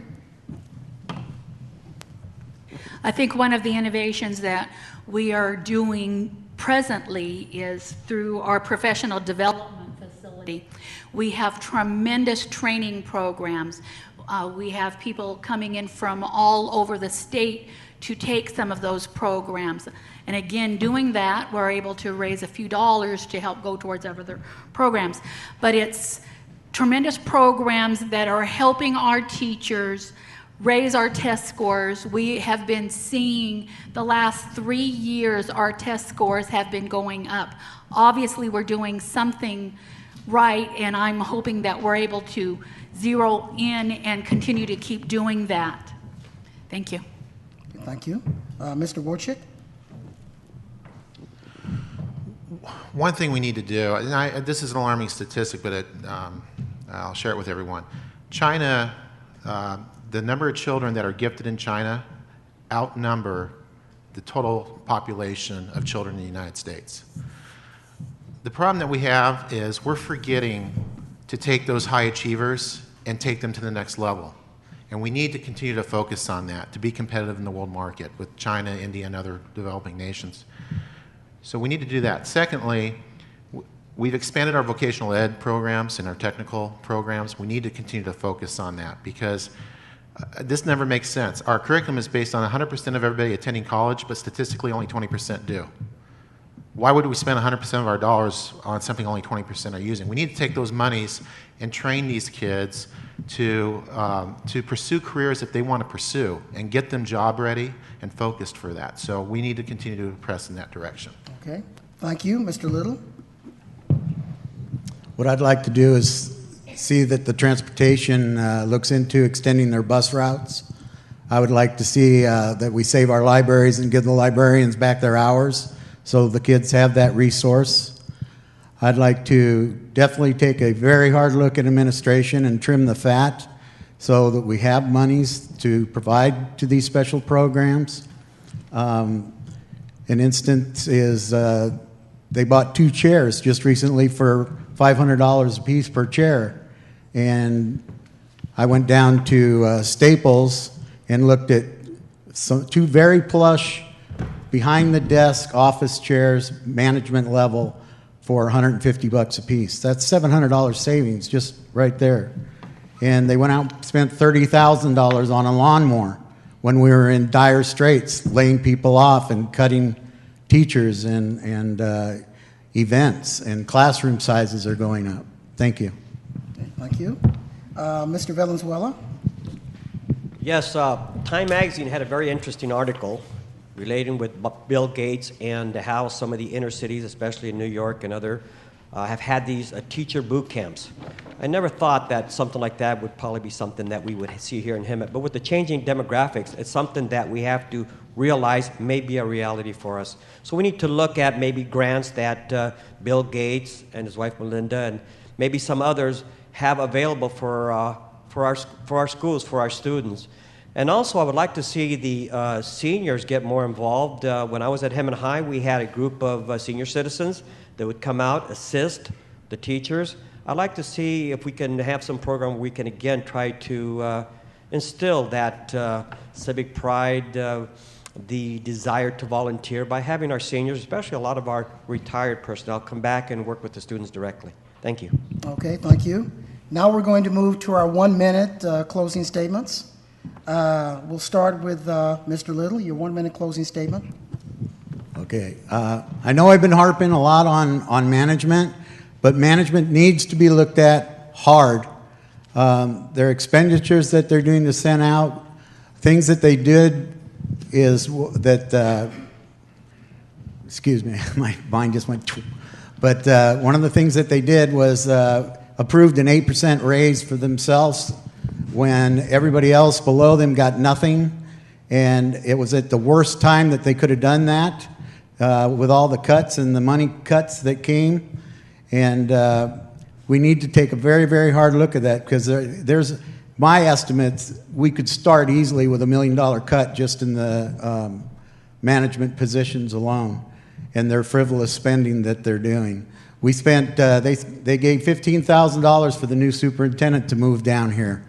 Speaker 4: I think one of the innovations that we are doing presently is through our professional development facility. We have tremendous training programs. We have people coming in from all over the state to take some of those programs. And again, doing that, we're able to raise a few dollars to help go towards other programs. But it's tremendous programs that are helping our teachers raise our test scores. We have been seeing the last 3 years our test scores have been going up. Obviously, we're doing something right, and I'm hoping that we're able to zero in and continue to keep doing that. Thank you.
Speaker 2: Thank you. Mr. Wojcik?
Speaker 5: one thing we need to do, and this is an alarming statistic, but I'll share it with everyone. China, the number of children that are gifted in China outnumber the total population of children in the United States. The problem that we have is we're forgetting to take those high achievers and take them to the next level. And we need to continue to focus on that to be competitive in the world market with China, India, and other developing nations. So we need to do that. Secondly, we've expanded our vocational ed programs and our technical programs. We need to continue to focus on that because this never makes sense. Our curriculum is based on 100% of everybody attending college, but statistically only 20% do. Why would we spend 100% of our dollars on something only 20% are using? We need to take those monies and train these kids to pursue careers that they want to pursue and get them job ready and focused for that. So we need to continue to press in that direction.
Speaker 2: Okay, thank you. Mr. Little?
Speaker 7: What I'd like to do is see that the transportation looks into extending their bus routes. I would like to see that we save our libraries and give the librarians back their hours so the kids have that resource. I'd like to definitely take a very hard look at administration and trim the fat so that we have monies to provide to these special programs. An instance is they bought 2 chairs just recently for $500 a piece per chair. And I went down to Staples and looked at 2 very plush, behind-the-desk office chairs, management level, for $150 a piece. That's $700 savings just right there. And they went out and spent $30,000 on a lawnmower when we were in dire straits, laying people off and cutting teachers and events, and classroom sizes are going up. Thank you.
Speaker 2: Okay, thank you. Mr. Valenzuela?
Speaker 6: Yes, Time Magazine had a very interesting article relating with Bill Gates and how some of the inner cities, especially in New York and other, have had these teacher boot camps. I never thought that something like that would probably be something that we would see here in Hemet, but with the changing demographics, it's something that we have to realize may be a reality for us. So we need to look at maybe grants that Bill Gates and his wife Melinda and maybe some others have available for our schools, for our students. And also, I would like to see the seniors get more involved. When I was at Hemet High, we had a group of senior citizens that would come out, assist the teachers. I'd like to see if we can have some program where we can, again, try to instill that civic pride, the desire to volunteer by having our seniors, especially a lot of our retired personnel, come back and work with the students directly. Thank you.
Speaker 2: Okay, thank you. Now we're going to move to our 1-minute closing statements. We'll start with Mr. Little, your 1-minute closing statement.
Speaker 7: Okay. I know I've been harping a lot on management, but management needs to be looked at hard. Their expenditures that they're doing to send out, things that they did is that, excuse me, my mind just went, but one of the things that they did was approved an 8% raise for themselves when everybody else below them got nothing, and it was at the worst time that they could have done that with all the cuts and the money cuts that came. And we need to take a very, very hard look at that because there's my estimates, we could start easily with $1 million cut just in the management positions alone and their frivolous spending that they're doing. We spent, they gave $15,000 for the new superintendent to move down here.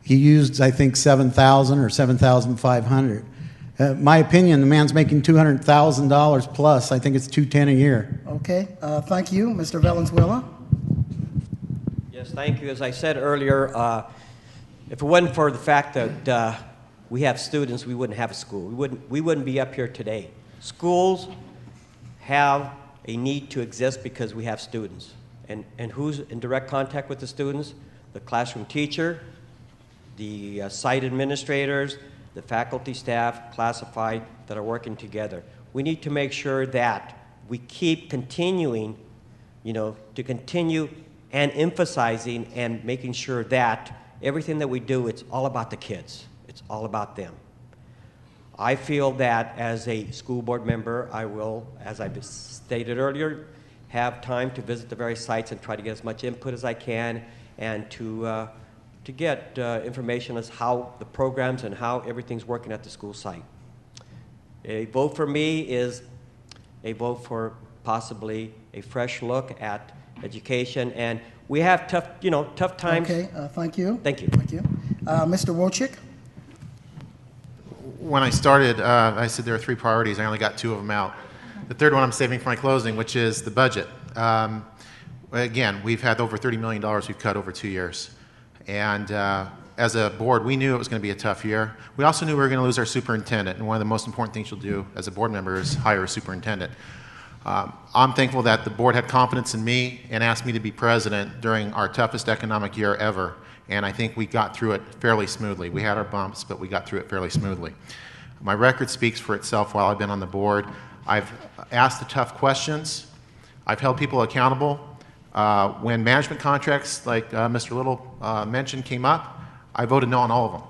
Speaker 7: He used, I think, $7,000 or $7,500. My opinion, the man's making $200,000 plus. I think it's $210,000 a year.
Speaker 2: Okay, thank you. Mr. Valenzuela?
Speaker 6: Yes, thank you. As I said earlier, if it wasn't for the fact that we have students, we wouldn't have a school. We wouldn't be up here today. Schools have a need to exist because we have students. And who's in direct contact with the students? The classroom teacher, the site administrators, the faculty staff, classified, that are working together. We need to make sure that we keep continuing, to continue and emphasizing and making sure that everything that we do, it's all about the kids. It's all about them. I feel that as a school board member, I will, as I've stated earlier, have time to visit the various sites and try to get as much input as I can, and to get information as how the programs and how everything's working at the school site. A vote for me is a vote for possibly a fresh look at education, and we have tough times.
Speaker 2: Okay, thank you.
Speaker 6: Thank you.
Speaker 2: Thank you. Mr. Wojcik?
Speaker 5: When I started, I said there are 3 priorities. I only got 2 of them out. The third one I'm saving for my closing, which is the budget. Again, we've had over $30 million we've cut over 2 years. And as a board, we knew it was going to be a tough year. We also knew we were going to lose our superintendent, and one of the most important things you'll do as a board member is hire a superintendent. I'm thankful that the board had confidence in me and asked me to be president during our toughest economic year ever, and I think we got through it fairly smoothly. We had our bumps, but we got through it fairly smoothly. My record speaks for itself while I've been on the board. I've asked the tough questions. I've held people accountable. When management contracts, like Mr. Little mentioned, came up, I voted no on all of them.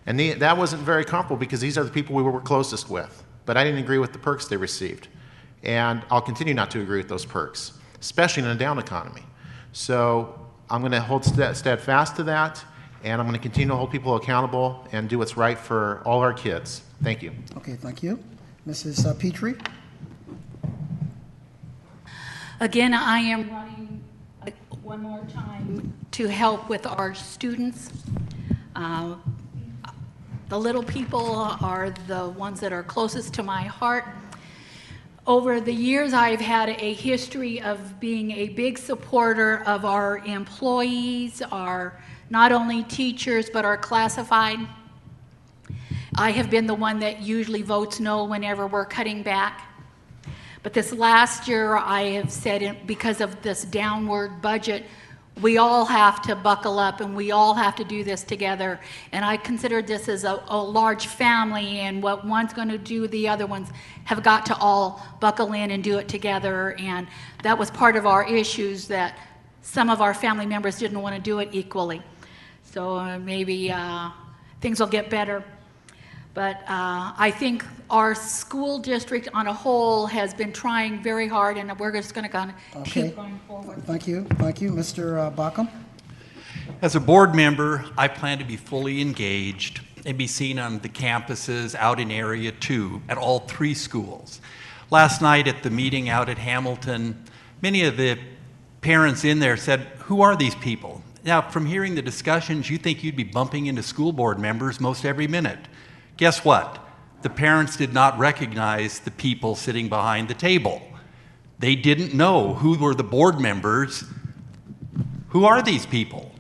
Speaker 5: And that wasn't very comfortable because these are the people we were closest with. But I didn't agree with the perks they received. And I'll continue not to agree with those perks, especially in a down economy. So I'm going to hold steadfast to that, and I'm going to continue to hold people accountable and do what's right for all our kids. Thank you.
Speaker 2: Okay, thank you. Mrs. Petrie?
Speaker 4: Again, I am running one more time to help with our students. The little people are the ones that are closest to my heart. Over the years, I've had a history of being a big supporter of our employees, our not only teachers, but our classified. I have been the one that usually votes no whenever we're cutting back. But this last year, I have said, because of this downward budget, we all have to buckle up and we all have to do this together. And I consider this as a large family, and what one's going to do, the other ones have got to all buckle in and do it together. And that was part of our issues, that some of our family members didn't want to do it equally. So maybe things will get better. But I think our school district on a whole has been trying very hard, and we're just going to keep going forward.
Speaker 2: Thank you. Thank you. Mr. Bockham?
Speaker 3: As a board member, I plan to be fully engaged and be seen on the campuses out in Area 2 at all 3 schools. Last night at the meeting out at Hamilton, many of the parents in there said, "Who are these people?" Now, from hearing the discussions, you think you'd be bumping into school board members most every minute. Guess what? The parents did not recognize the people sitting behind the table. They didn't know who were the board members. Who are these people?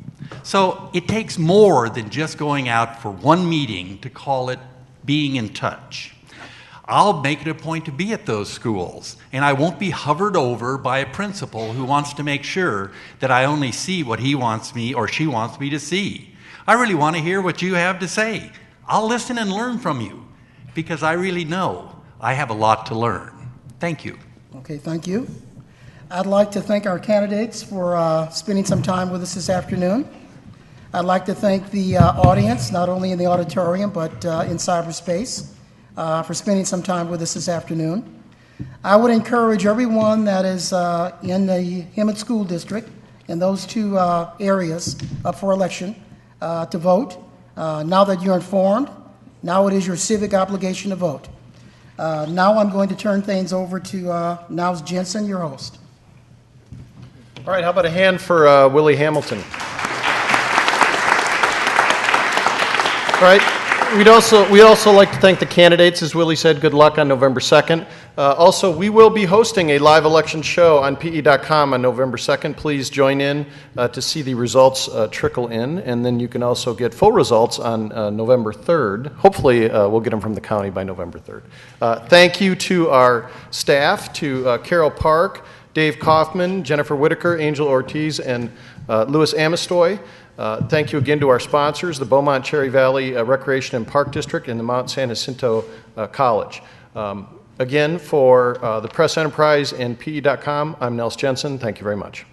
Speaker 3: So it takes more than just going out for one meeting to call it being in touch. I'll make it a point to be at those schools, and I won't be hovered over by a principal who wants to make sure that I only see what he wants me or she wants me to see. I really want to hear what you have to say. I'll listen and learn from you, because I really know I have a lot to learn. Thank you.
Speaker 2: Okay, thank you. I'd like to thank our candidates for spending some time with us this afternoon. I'd like to thank the audience, not only in the auditorium, but in cyberspace, for spending some time with us this afternoon. I would encourage everyone that is in the Hemet School District, in those 2 areas up for election, to vote. Now that you're informed, now it is your civic obligation to vote. Now I'm going to turn things over to Niles Jensen, your host.
Speaker 1: All right, how about a hand for Willie Hamilton? All right. We'd also like to thank the candidates. As Willie said, good luck on November 2nd. Also, we will be hosting a live election show on PE.com on November 2nd. Please join in to see the results trickle in, and then you can also get full results on November 3rd. Hopefully, we'll get them from the county by November 3rd. Thank you to our staff, to Carol Park, Dave Kaufman, Jennifer Whitaker, Angel Ortiz, and Louis Amistoy. Thank you again to our sponsors, the Beaumont Cherry Valley Recreation and Park District and the Mount San Jacinto College. Again, for the Press Enterprise and PE.com, I'm Nels Jensen. Thank you very much.